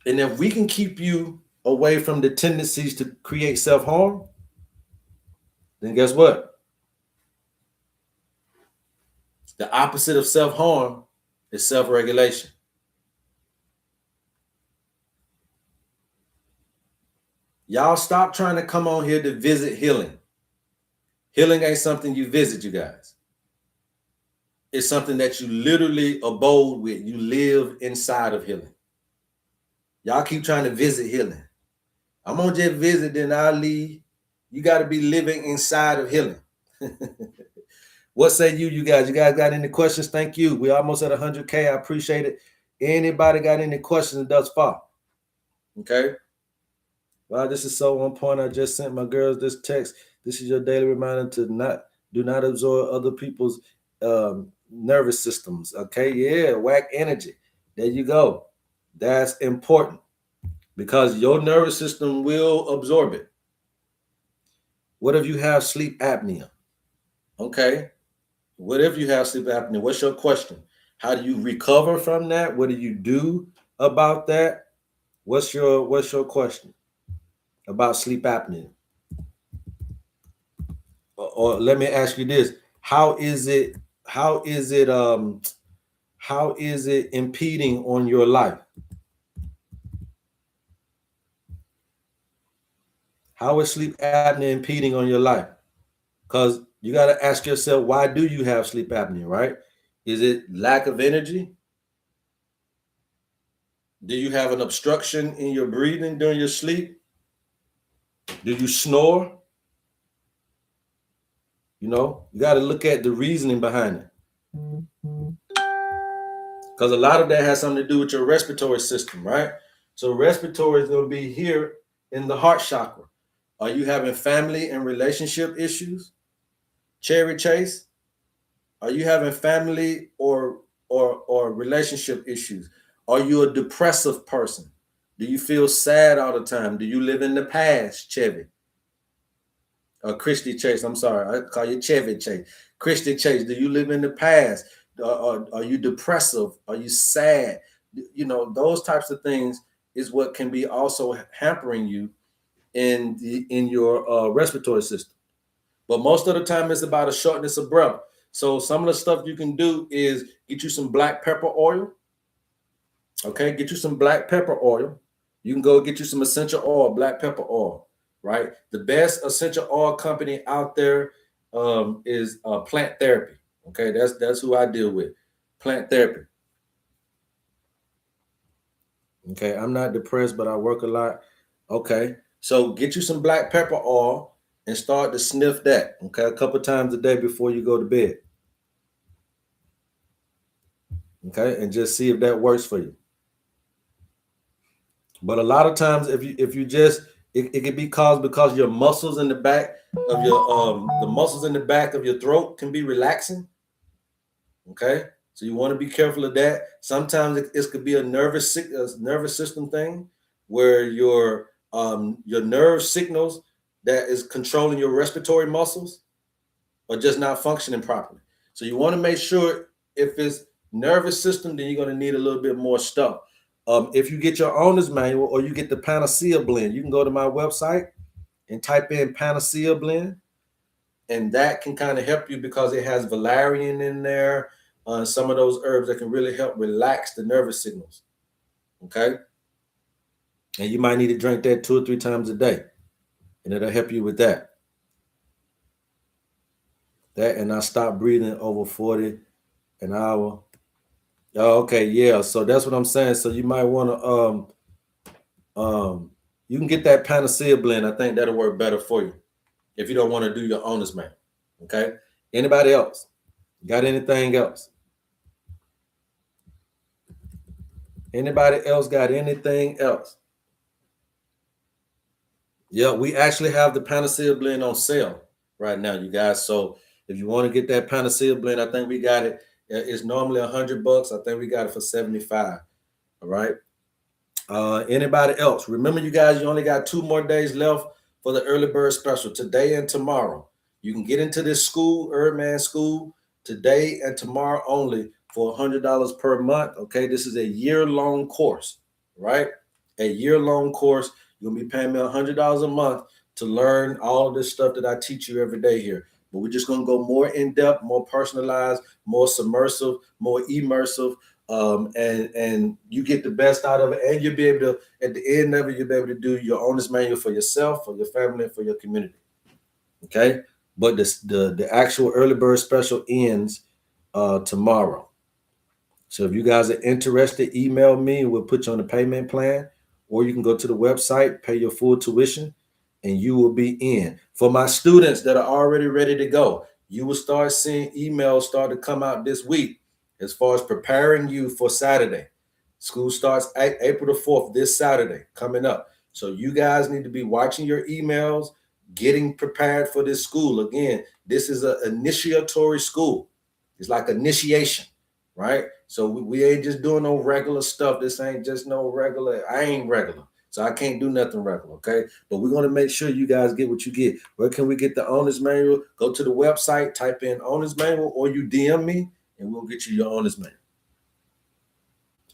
And if we can keep you away from the tendencies to create self-harm, then guess what? The opposite of self-harm is self-regulation. Y'all stop trying to come on here to visit healing. Healing ain't something you visit, you guys. It's something that you literally abode with. You live inside of healing. Y'all keep trying to visit healing. I'm gonna just visit, then I'll leave. You got to be living inside of healing. What say you guys? You guys got any questions? Thank you. We almost at 100K. I appreciate it. Anybody got any questions thus far? Okay. Wow, this is so on point. I just sent my girls this text. This is your daily reminder to do not absorb other people's nervous systems. Okay, yeah, whack energy. There you go. That's important because your nervous system will absorb it. What if you have sleep apnea? Okay. What if you have sleep apnea? What's your question? How do you recover from that? What do you do about that? What's your question about sleep apnea? Or let me ask you this: how is it impeding on your life? How is sleep apnea impeding on your life? Because you got to ask yourself, why do you have sleep apnea, right? Is it lack of energy? Do you have an obstruction in your breathing during your sleep? Do you snore? You know, you got to look at the reasoning behind it. Because a lot of that has something to do with your respiratory system, right? So respiratory is going to be here in the heart chakra. Are you having family and relationship issues? Cherry Chase, are you having family or relationship issues? Are you a depressive person? Do you feel sad all the time? Do you live in the past, Chevy? Or Christy Chase, I'm sorry, I call you Chevy Chase. Christy Chase, do you live in the past? Are you depressive? Are you sad? You know, those types of things is what can be also hampering you in your respiratory system. But most of the time, it's about a shortness of breath. So some of the stuff you can do is get you some black pepper oil. Okay, get you some black pepper oil. You can go get you some essential oil, black pepper oil, right? The best essential oil company out there is Plant Therapy. Okay, that's who I deal with, Plant Therapy. Okay, I'm not depressed, but I work a lot. Okay, so get you some black pepper oil and start to sniff that. Okay, a couple times a day before you go to bed. Okay, and just see if that works for you. But a lot of times, if you just it can be caused because your muscles in the back of your the muscles in the back of your throat can be relaxing. Okay, so you want to be careful of that. Sometimes it could be a nervous system thing where your nerve signals that is controlling your respiratory muscles are just not functioning properly. So you want to make sure if it's nervous system, then you're going to need a little bit more stuff. If you get your owner's manual or you get the Panacea blend, you can go to my website and type in Panacea blend, and that can kind of help you because it has valerian in there, some of those herbs that can really help relax the nervous signals. Okay, and you might need to drink that 2 or 3 times a day, and it'll help you with that. That and I stop breathing over 40 an hour. Oh, okay, yeah. So that's what I'm saying. So you might want to you can get that Panacea blend. I think that'll work better for you if you don't want to do your owner's man. Okay. Anybody else? Got anything else? Anybody else got anything else? Yeah, we actually have the Panacea blend on sale right now, you guys. So if you want to get that Panacea blend, I think we got it. It's normally $100. I think we got it for 75. All right. Anybody else? Remember, you guys, you only got 2 more days left for the early bird special, today and tomorrow. You can get into this school, HerbMan School, today and tomorrow only for $100 per month. Okay, this is a year-long course, right? A year-long course. You'll be paying me $100 a month to learn all of this stuff that I teach you every day here. But we're just going to go more in depth, more personalized, more submersive, more immersive. And you get the best out of it, and you'll be able to, at the end of it, you'll be able to do your owner's manual for yourself, for your family, and for your community. Okay, but the actual early bird special ends tomorrow. So if you guys are interested, email me and we'll put you on the payment plan, or you can go to the website, pay your full tuition, and you will be in. For my students that are already ready to go, you will start seeing emails start to come out this week as far as preparing you for Saturday. School starts April the 4th, this Saturday coming up. So you guys need to be watching your emails, getting prepared for this school. Again, this is an initiatory school. It's like initiation, right? So we ain't just doing no regular stuff. This ain't just no regular. I ain't regular, so I can't do nothing regular, okay? But we're going to make sure you guys get what you get. Where can we get the owner's manual? Go to the website, type in owner's manual, or you DM me, and we'll get you your owner's manual.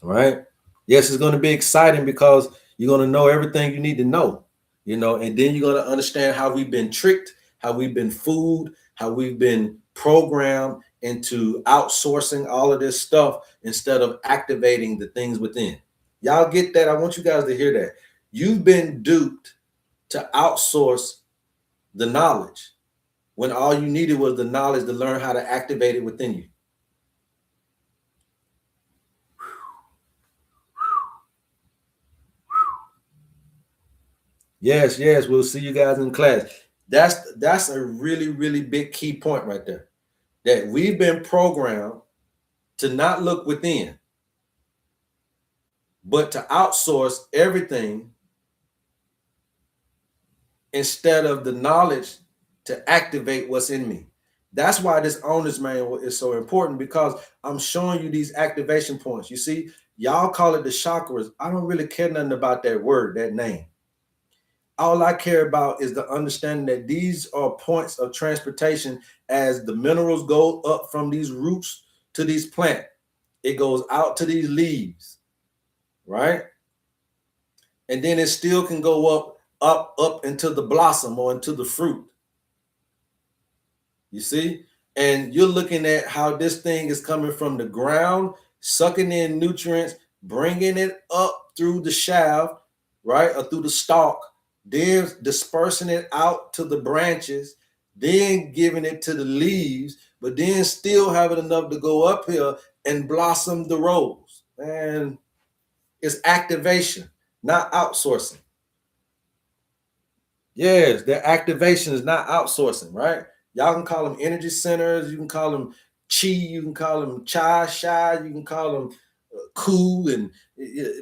All right? Yes, it's going to be exciting because you're going to know everything you need to know, and then you're going to understand how we've been tricked, how we've been fooled, how we've been programmed into outsourcing all of this stuff instead of activating the things within. Y'all get that? I want you guys to hear that. You've been duped to outsource the knowledge when all you needed was the knowledge to learn how to activate it within you. Yes, we'll see you guys in class. That's a really, really big key point right there. That we've been programmed to not look within, but to outsource everything instead of the knowledge to activate what's in me. That's why this owner's manual is so important, because I'm showing you these activation points. You see, y'all call it the chakras. I don't really care nothing about that word, that name. All I care about is the understanding that these are points of transportation as the minerals go up from these roots to these plants. It goes out to these leaves, right? And then it still can go up into the blossom or into the fruit. You see? And you're looking at how this thing is coming from the ground, sucking in nutrients, bringing it up through the shaft, right? Or through the stalk, then dispersing it out to the branches, then giving it to the leaves, but then still having enough to go up here and blossom the rose. And it's activation, not outsourcing. Yes, their activation is not outsourcing, right? Y'all can call them energy centers. You can call them chi. You can call them shy. You can call them cool. And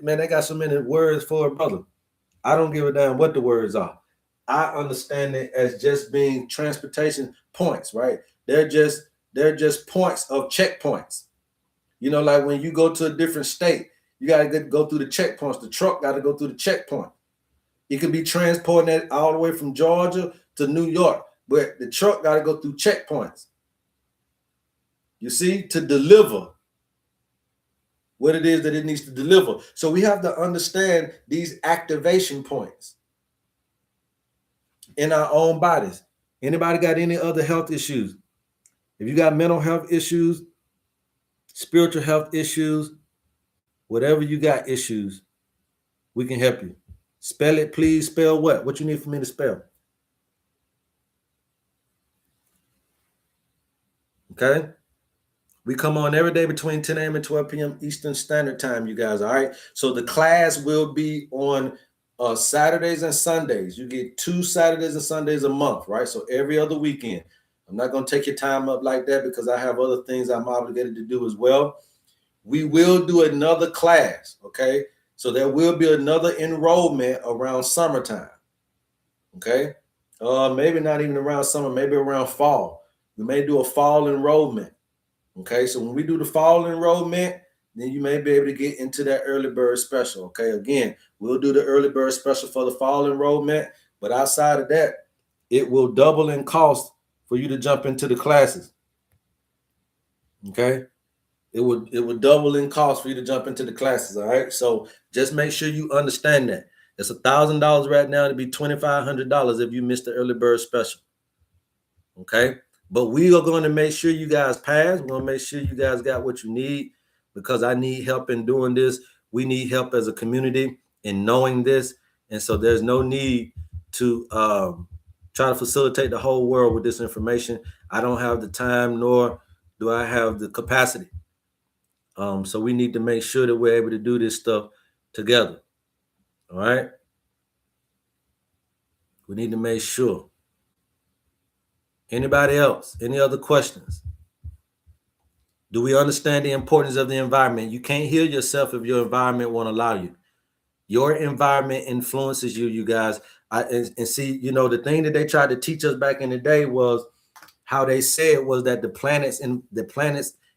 man, they got so many words for it, brother. I don't give a damn what the words are. I understand it as just being transportation points, right? They're just points of checkpoints. Like when you go to a different state, you got to go through the checkpoints. The truck got to go through the checkpoint. It could be transporting it all the way from Georgia to New York, but the truck got to go through checkpoints. You see, to deliver what it is that it needs to deliver. So we have to understand these activation points in our own bodies. Anybody got any other health issues? If you got mental health issues, spiritual health issues, whatever you got issues, we can help you. Spell it, please. Spell what? What you need for me to spell? Okay? We come on every day between 10 a.m. and 12 p.m. Eastern Standard Time, you guys, all right? So the class will be on Saturdays and Sundays. You get 2 Saturdays and Sundays a month, right? So every other weekend. I'm not going to take your time up like that because I have other things I'm obligated to do as well. We will do another class, okay? So there will be another enrollment around summertime, okay? Maybe not even around summer, maybe around fall. We may do a fall enrollment, okay? So when we do the fall enrollment, then you may be able to get into that early bird special, okay? Again, we'll do the early bird special for the fall enrollment, but outside of that, it will double in cost for you to jump into the classes, okay? It would double in cost for you to jump into the classes, all right? So just make sure you understand that. It's $1,000 right now to be $2,500 if you missed the early bird special, okay? But we are going to make sure you guys pass. We're going to make sure you guys got what you need, because I need help in doing this. We need help as a community in knowing this. And so there's no need to try to facilitate the whole world with this information. I don't have the time, nor do I have the capacity. So we need to make sure that we're able to do this stuff together. All right. We need to make sure. Anybody else? Any other questions? Do we understand the importance of the environment? You can't heal yourself if your environment won't allow you. Your environment influences you, you guys. And see, you know, the thing that they tried to teach us back in the day was how they said was that the planets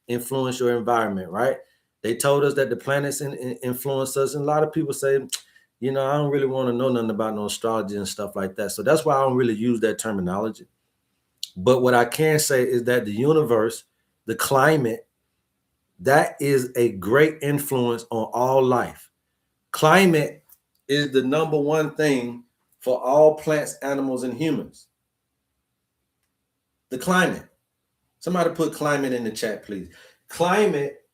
influence your environment, right? They told us that the planets influence us, and a lot of people say, you know, I don't really want to know nothing about no astrology and stuff like that. So that's why I don't really use that terminology. But what I can say is that the universe, the climate, that is a great influence on all life. Climate is the number one thing for all plants, animals, and humans. The climate. Somebody put climate in the chat, please. Climate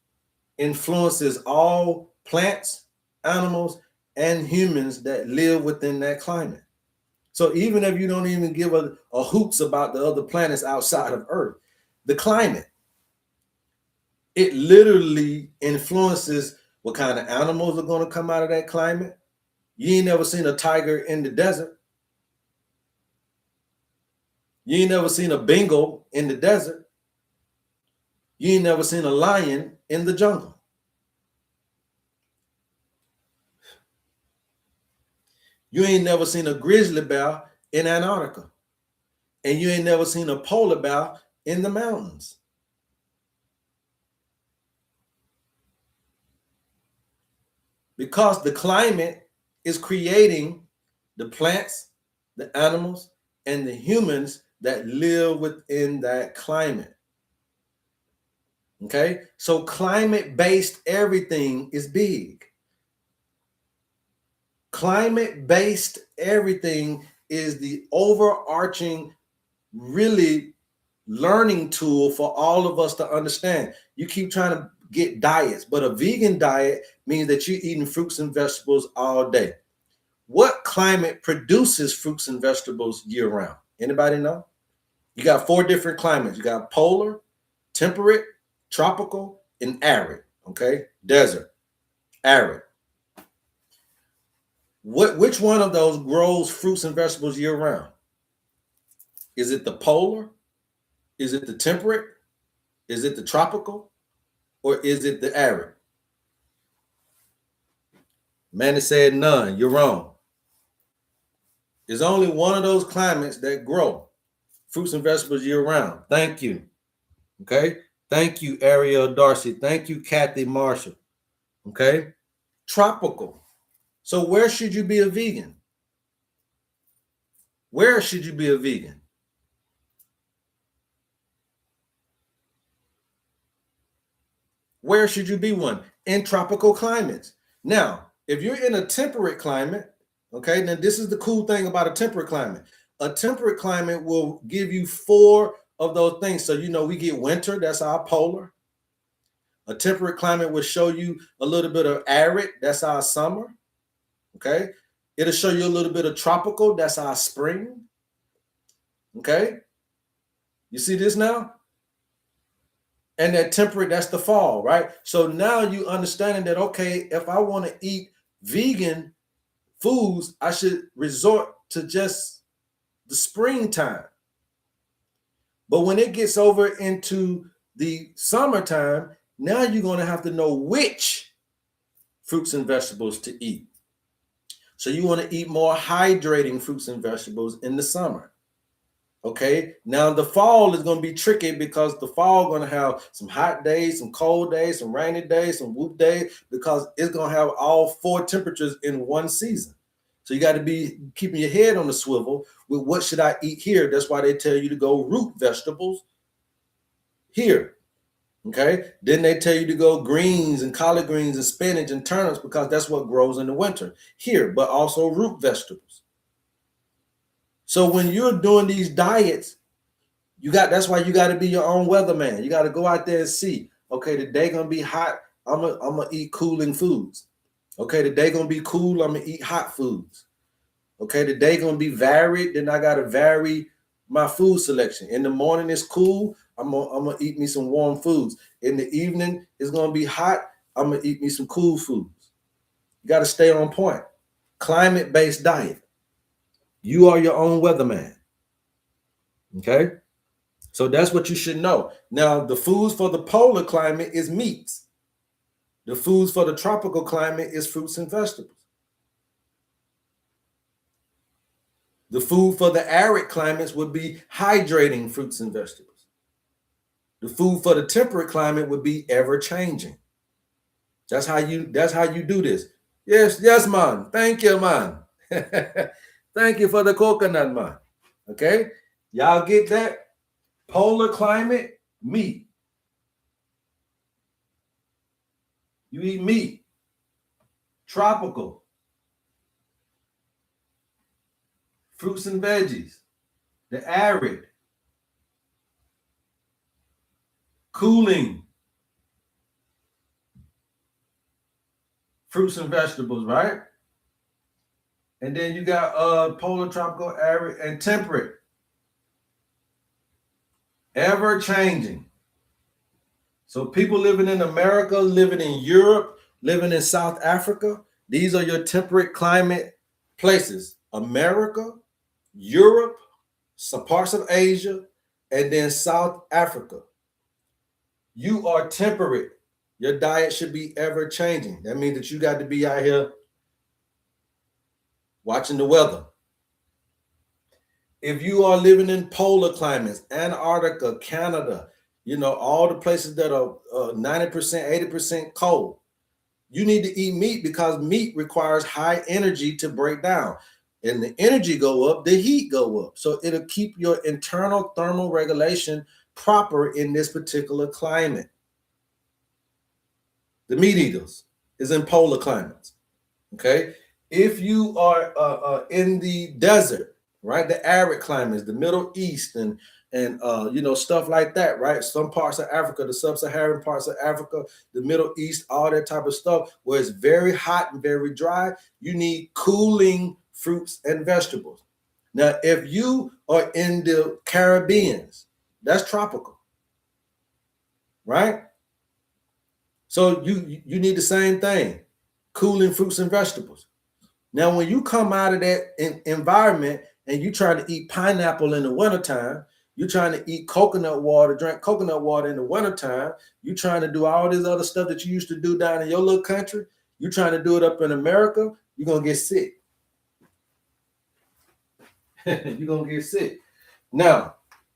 influences all plants, animals, and humans that live within that climate. So even if you don't even give a hoots about the other planets outside of Earth, the climate, it literally influences what kind of animals are going to come out of that climate. You ain't never seen a tiger in the desert. You ain't never seen a Bengal in the desert. You ain't never seen a lion in the jungle. You ain't never seen a grizzly bear in Antarctica. And you ain't never seen a polar bear in the mountains. Because the climate is creating the plants, the animals, and the humans that live within that climate. Okay? So climate-based everything is big. Climate-based everything is the overarching, really learning tool for all of us to understand. You keep trying to get diets, but a vegan diet means that you're eating fruits and vegetables all day. What climate produces fruits and vegetables year round? Anybody know? You got 4 different climates. You got polar, temperate, tropical, and arid. Okay? Desert, arid. Which one of those grows fruits and vegetables year round? Is it the polar? Is it the temperate? Is it the tropical? Or is it the arid? Manny said none. You're wrong. There's only one of those climates that grow fruits and vegetables year round. Thank you. Okay? Thank you, Ariel Darcy. Thank you, Kathy Marshall. Okay? Tropical. So where should you be a vegan? Where should you be a vegan? Where should you be one? In tropical climates. Now, if you're in a temperate climate, okay, then this is the cool thing about a temperate climate. A temperate climate will give you 4 of those things. So, you know, we get winter, that's our polar. A temperate climate will show you a little bit of arid, that's our summer. Okay. It'll show you a little bit of tropical, that's our spring. Okay. You see this now? And that temperate, that's the fall, right? So now you understanding that, okay, if I want to eat vegan foods, I should resort to just the springtime. But when it gets over into the summertime, now you're going to have to know which fruits and vegetables to eat. So you want to eat more hydrating fruits and vegetables in the summer. Okay, now the fall is going to be tricky because the fall going to have some hot days, some cold days, some rainy days, some whoop days, because it's going to have all 4 temperatures in one season. So you got to be keeping your head on the swivel with what should I eat here. That's why they tell you to go root vegetables here. Okay, then they tell you to go greens and collard greens and spinach and turnips because that's what grows in the winter here, but also root vegetables. So when you're doing these diets, that's why you got to be your own weatherman. You got to go out there and see, okay, the day gonna be hot, I'm gonna eat cooling foods. Okay, the day gonna be cool, I'm gonna eat hot foods. Okay, the day gonna be varied. Then I gotta vary my food selection. In the morning it's cool. I'm gonna eat me some warm foods. In the evening it's gonna be hot. I'm gonna eat me some cool foods. You gotta stay on point. Climate-based diet. You are your own weatherman. Okay, so that's what you should know. Now, the foods for the polar climate is meats. The foods for the tropical climate is fruits and vegetables. The food for the arid climates would be hydrating fruits and vegetables. The food for the temperate climate would be ever changing. That's how you do this. Yes, man. Thank you, man. Thank you for the coconut, man. Okay? Y'all get that? Polar climate, meat. You eat meat. Tropical, fruits and veggies. The arid, cooling, fruits and vegetables, right? And then you got polar, tropical, arid, and temperate. Ever changing. So people living in America, living in Europe, living in South Africa, these are your temperate climate places. America, Europe, some parts of Asia, and then South Africa. You are temperate. Your diet should be ever changing. That means that you got to be out here watching the weather. If you are living in polar climates, Antarctica, Canada, all the places that are 90%, 80% cold, you need to eat meat because meat requires high energy to break down. And the energy go up, the heat go up. So it'll keep your internal thermal regulation proper in this particular climate. The meat eaters is in polar climates. Okay. If you are in the desert, right, the arid climates, the Middle East, and stuff like that, right? Some parts of Africa, the sub-Saharan parts of Africa, the Middle East, all that type of stuff, where it's very hot and very dry, you need cooling fruits and vegetables. Now, if you are in the Caribbeans, that's tropical, right? So you need the same thing, cooling fruits and vegetables. Now, when you come out of that environment and you try to eat pineapple in the wintertime, you're trying to eat coconut water, drink coconut water in the wintertime, you're trying to do all this other stuff that you used to do down in your little country, you're trying to do it up in America, you're going to get sick. You're going to get sick. Now,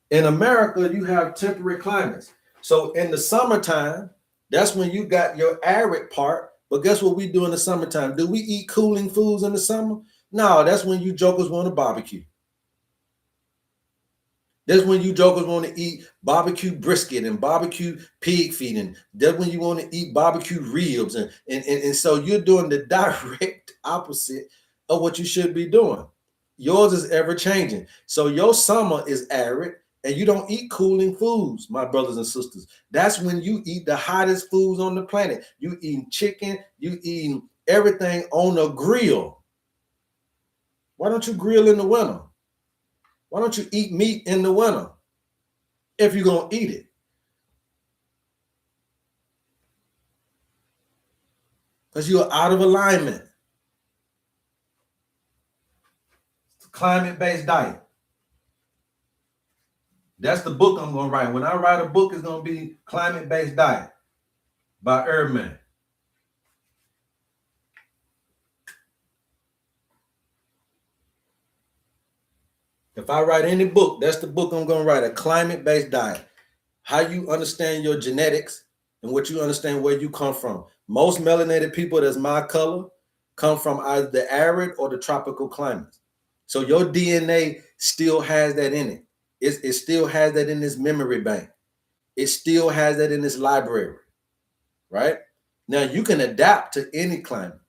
in America, you have temperate climates. So in the summertime, that's when you got your arid part. But guess what we do in the summertime? Do we eat cooling foods in the summer? No, that's when you jokers want to barbecue. That's when you jokers want to eat barbecue brisket and barbecue pig feet. And that's when you want to eat barbecue ribs. And so you're doing the direct opposite of what you should be doing. Yours is ever changing. So your summer is arid and you don't eat cooling foods, my brothers and sisters. That's when you eat the hottest foods on the planet. You eating chicken, you eating everything on a grill. Why don't you grill in the winter? Why don't you eat meat in the winter if you're going to eat it? Because you're out of alignment. Climate-based diet. That's the book I'm going to write. When I write a book, it's going to be Climate-Based Diet by HerbMan. If I write any book, that's the book I'm going to write, a climate-based diet. How you understand your genetics and what you understand where you come from. Most melanated people that's my color come from either the arid or the tropical climates. So your DNA still has that in it. It still has that in its memory bank. It still has that in its library, right? Now, you can adapt to any climate.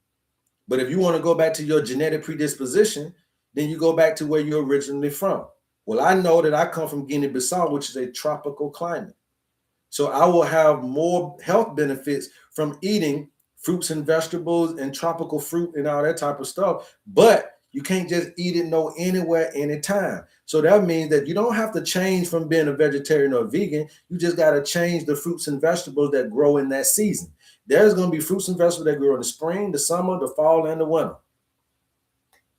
But if you want to go back to your genetic predisposition, then you go back to where you're originally from. Well, I know that I come from Guinea-Bissau, which is a tropical climate. So I will have more health benefits from eating fruits and vegetables and tropical fruit and all that type of stuff. But You can't just eat it no anywhere, anytime. So that means that you don't have to change from being a vegetarian or a vegan. You just got to change the fruits and vegetables that grow in that season. There's going to be fruits and vegetables that grow in the spring, the summer, the fall, and the winter.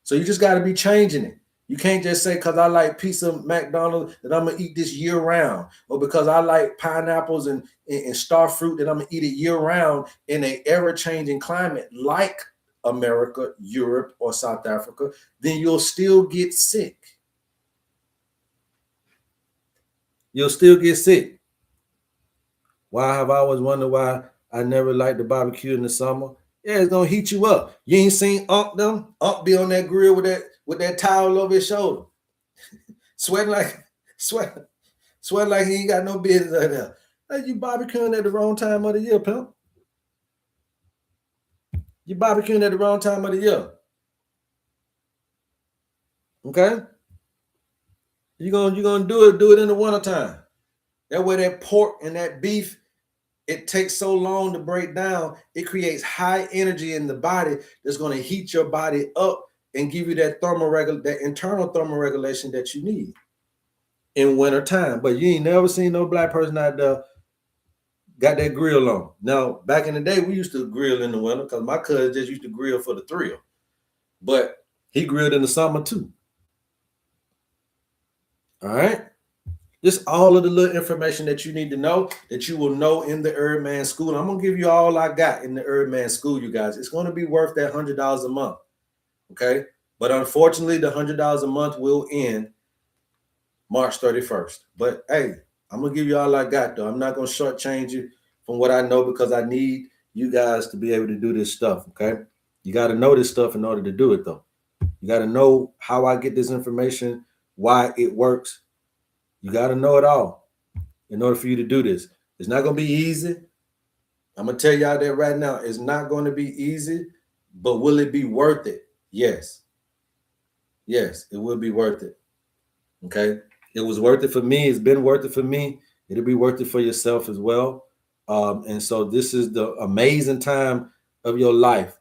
So you just got to be changing it. You can't just say, because I like pizza McDonald's, that I'm going to eat this year round. Or because I like pineapples and star fruit, that I'm going to eat it year round in an ever-changing climate like America, Europe, or South Africa. Then you'll still get sick. You'll still get sick. Why have I always wondered why I never liked the barbecue in the summer? Yeah, it's gonna heat you up. You ain't seen Unc them? Unc be on that grill with that towel over his shoulder, sweating like he ain't got no business out there. Hey, you barbecuing at the wrong time of the year, pimp. You barbecuing at the wrong time of the year. Okay? You're gonna do it in the wintertime. That way that pork and that beef, it takes so long to break down. It creates high energy in the body that's going to heat your body up and give you that internal thermal regulation that you need in winter time. But you ain't never seen no black person out there got that grill on. Now, back in the day, we used to grill in the winter because my cousin just used to grill for the thrill. But he grilled in the summer too. All right. Just all of the little information that you need to know, that you will know in the HerbMan School. I'm going to give you all I got in the HerbMan School, you guys. It's going to be worth that $100 a month, okay? But unfortunately, the $100 a month will end March 31st. But, hey, I'm going to give you all I got, though. I'm not going to shortchange you from what I know because I need you guys to be able to do this stuff, okay? You got to know this stuff in order to do it, though. You got to know how I get this information, why it works. You got to know it all in order for you to do this. It's not going to be easy. I'm going to tell y'all that right now. It's not going to be easy, but will it be worth it? Yes. Yes, it will be worth it. Okay? It was worth it for me. It's been worth it for me. It'll be worth it for yourself as well. And so this is the amazing time of your life,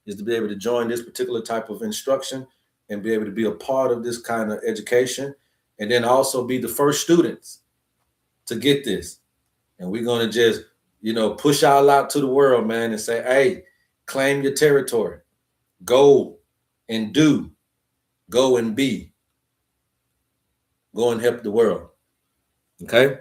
is to be able to join this particular type of instruction and be able to be a part of this kind of education. And then also be the first students to get this. And we're going to just, push y'all out to the world, man, and say, hey, claim your territory. Go and do. Go and be. Go and help the world. Okay?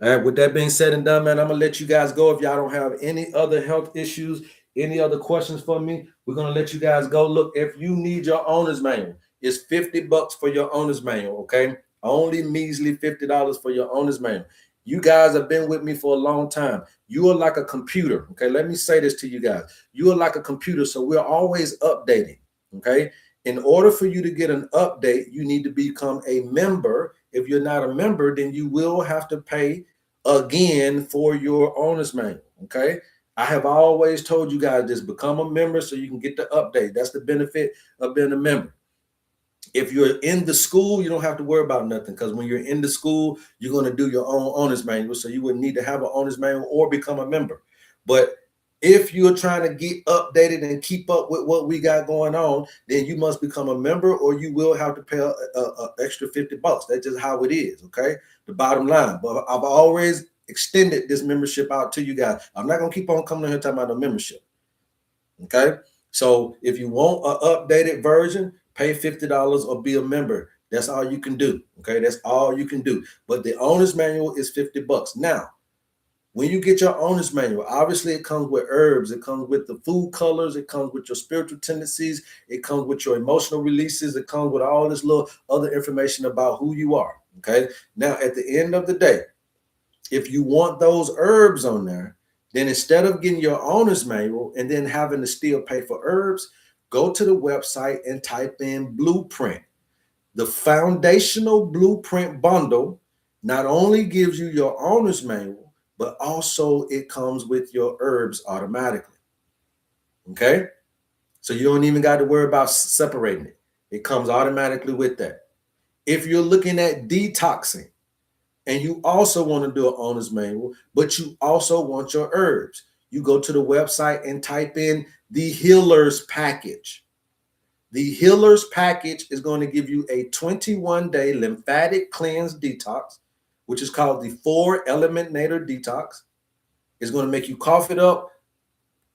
All right, with that being said and done, man, I'm going to let you guys go. If y'all don't have any other health issues, any other questions for me, we're going to let you guys go. Look, if you need your owner's manual, it's $50 for your owner's manual, okay? Only measly $50 for your owner's manual. You guys have been with me for a long time. You are like a computer, okay? Let me say this to you guys. You are like a computer, so we're always updating, okay? In order for you to get an update, you need to become a member. If you're not a member, then you will have to pay again for your owner's manual, okay? I have always told you guys, just become a member so you can get the update. That's the benefit of being a member. If you're in the school, you don't have to worry about nothing, because when you're in the school, you're going to do your own owner's manual. So you wouldn't need to have an owner's manual or become a member. But if you're trying to get updated and keep up with what we got going on, then you must become a member, or you will have to pay an extra $50. That's just how it is, okay? The bottom line. But I've always extended this membership out to you guys. I'm not going to keep on coming here talking about the membership, okay? So if you want an updated version, pay $50 or be a member. That's all you can do, okay? That's all you can do. But the owner's manual is $50. Now, when you get your owner's manual, obviously it comes with herbs, it comes with the food colors, it comes with your spiritual tendencies, it comes with your emotional releases, it comes with all this little other information about who you are, okay? Now, at the end of the day, if you want those herbs on there, then instead of getting your owner's manual and then having to still pay for herbs, go to the website and type in Blueprint. The foundational Blueprint bundle not only gives you your owner's manual, but also it comes with your herbs automatically. Okay? So you don't even got to worry about separating it. It comes automatically with that. If you're looking at detoxing and you also want to do an owner's manual, but you also want your herbs, you go to the website and type in the Healer's Package. The Healers package is going to give you a 21-day lymphatic cleanse detox, which is called the 4-Eliminator detox. It's going to make you cough it up,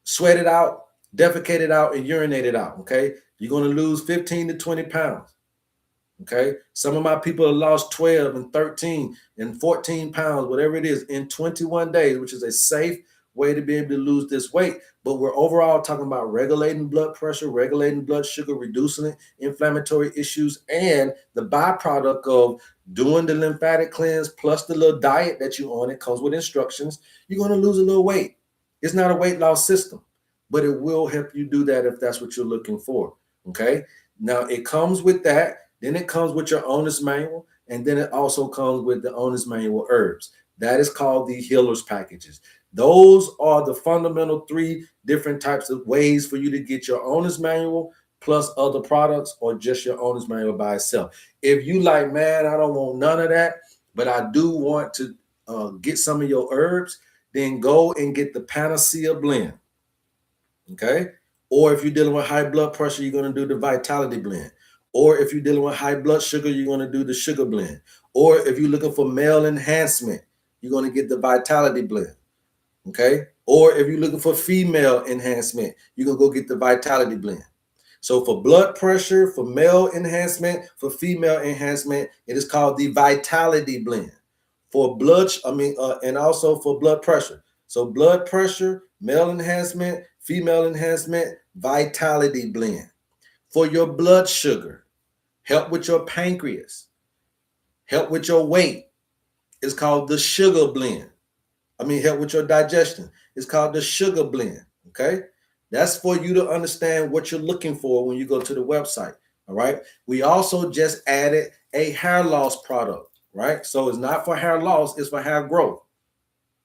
sweat it out, defecate it out, and urinate it out, okay? You're going to lose 15 to 20 pounds, okay? Some of my people have lost 12 and 13 and 14 pounds, whatever it is, in 21 days, which is a safe way to be able to lose this weight. But we're overall talking about regulating blood pressure, regulating blood sugar, reducing inflammatory issues, and the byproduct of doing the lymphatic cleanse plus the little diet that you on. It comes with instructions. You're going to lose a little weight. It's not a weight loss system, but it will help you do that if that's what you're looking for, okay? Now, it comes with that. Then it comes with your owner's manual, and then it also comes with the owner's manual herbs. That is called the Healers packages. Those are the fundamental 3 different types of ways for you to get your owner's manual plus other products, or just your owner's manual by itself. If you like, man, I don't want none of that, but I do want to get some of your herbs, then go and get the Panacea blend, okay? Or if you're dealing with high blood pressure, you're going to do the Vitality blend. Or if you're dealing with high blood sugar, you're going to do the Sugar blend. Or if you're looking for male enhancement, you're going to get the Vitality blend, okay? Or if you're looking for female enhancement, you're going to go get the Vitality blend. So for blood pressure, for male enhancement, for female enhancement, it is called the Vitality blend. For blood, and also for blood pressure. So blood pressure, male enhancement, female enhancement, Vitality blend. For your blood sugar, help with your pancreas, help with your weight, it's called the Sugar blend. Help with your digestion. It's called the Sugar blend, okay? That's for you to understand what you're looking for when you go to the website, all right? We also just added a hair loss product, right? So it's not for hair loss, it's for hair growth,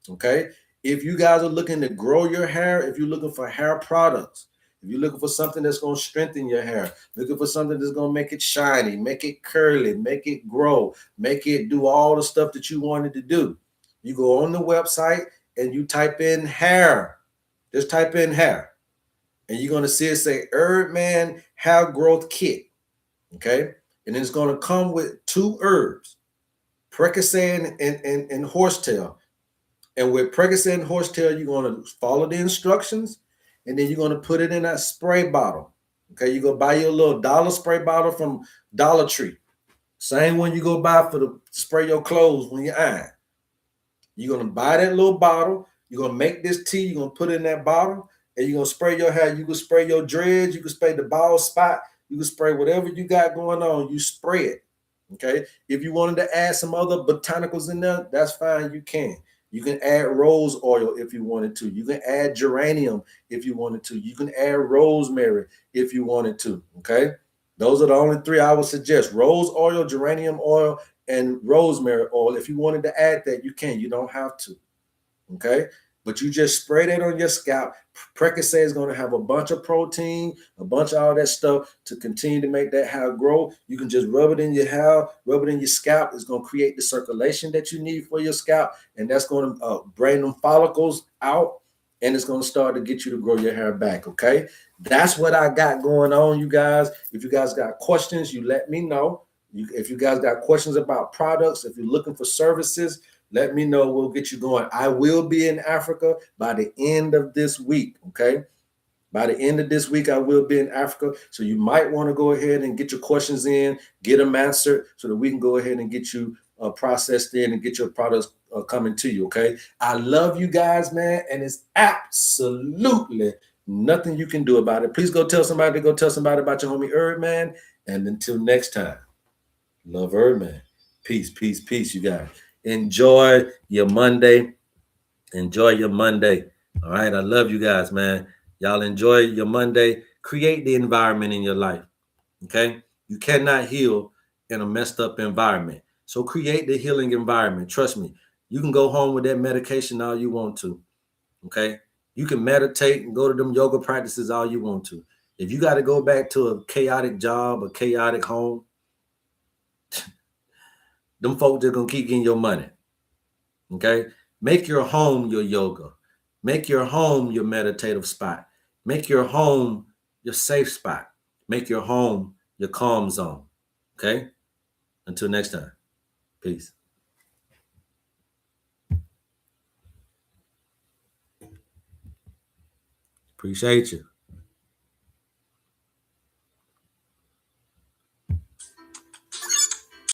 okay? If you guys are looking to grow your hair, if you're looking for hair products, if you're looking for something that's going to strengthen your hair, looking for something that's going to make it shiny, make it curly, make it grow, make it do all the stuff that you wanted to do, you go on the website and you type in hair. Just type in hair. And you're going to see it say HerbMan Hair Growth Kit. Okay? And it's going to come with 2 herbs, Percocet and horsetail. And with Percocet and horsetail, you're going to follow the instructions, and then you're going to put it in that spray bottle. Okay? You go buy your little dollar spray bottle from Dollar Tree. Same one you go buy for the spray your clothes when you iron. You're going to buy that little bottle. You're going to make this tea. You're going to put it in that bottle, and you're going to spray your hair. You can spray your dreads. You can spray the bald spot. You can spray whatever you got going on. You spray it, okay? If you wanted to add some other botanicals in there, that's fine. You can. You can add rose oil if you wanted to. You can add geranium if you wanted to. You can add rosemary if you wanted to, okay? Those are the only 3 I would suggest. Rose oil, geranium oil, and rosemary oil. If you wanted to add that, you can. You don't have to, okay? But you just spray that on your scalp. Percocet is going to have a bunch of protein, a bunch of all that stuff to continue to make that hair grow. You can just rub it in your hair, rub it in your scalp. It's going to create the circulation that you need for your scalp, and that's going to bring them follicles out, and it's going to start to get you to grow your hair back, okay? That's what I got going on, you guys. If you guys got questions, you let me know. If you guys got questions about products, if you're looking for services, let me know. We'll get you going. I will be in Africa by the end of this week, okay? By the end of this week, I will be in Africa. So you might want to go ahead and get your questions in, get them answered so that we can go ahead and get you processed in and get your products coming to you, okay? I love you guys, man, and it's absolutely nothing you can do about it. Please go tell somebody about your homie HerbMan. And until next time, love HerbMan. Peace, peace, peace, you guys. Enjoy your Monday. Enjoy your Monday. All right. I love you guys, man. Y'all enjoy your Monday. Create the environment in your life. Okay. You cannot heal in a messed up environment. So create the healing environment. Trust me. You can go home with that medication all you want to. Okay. You can meditate and go to them yoga practices all you want to. If you got to go back to a chaotic job, a chaotic home, them folks are going to keep getting your money. Okay. Make your home your yoga. Make your home your meditative spot. Make your home your safe spot. Make your home your calm zone. Okay? Until next time. Peace. Appreciate you.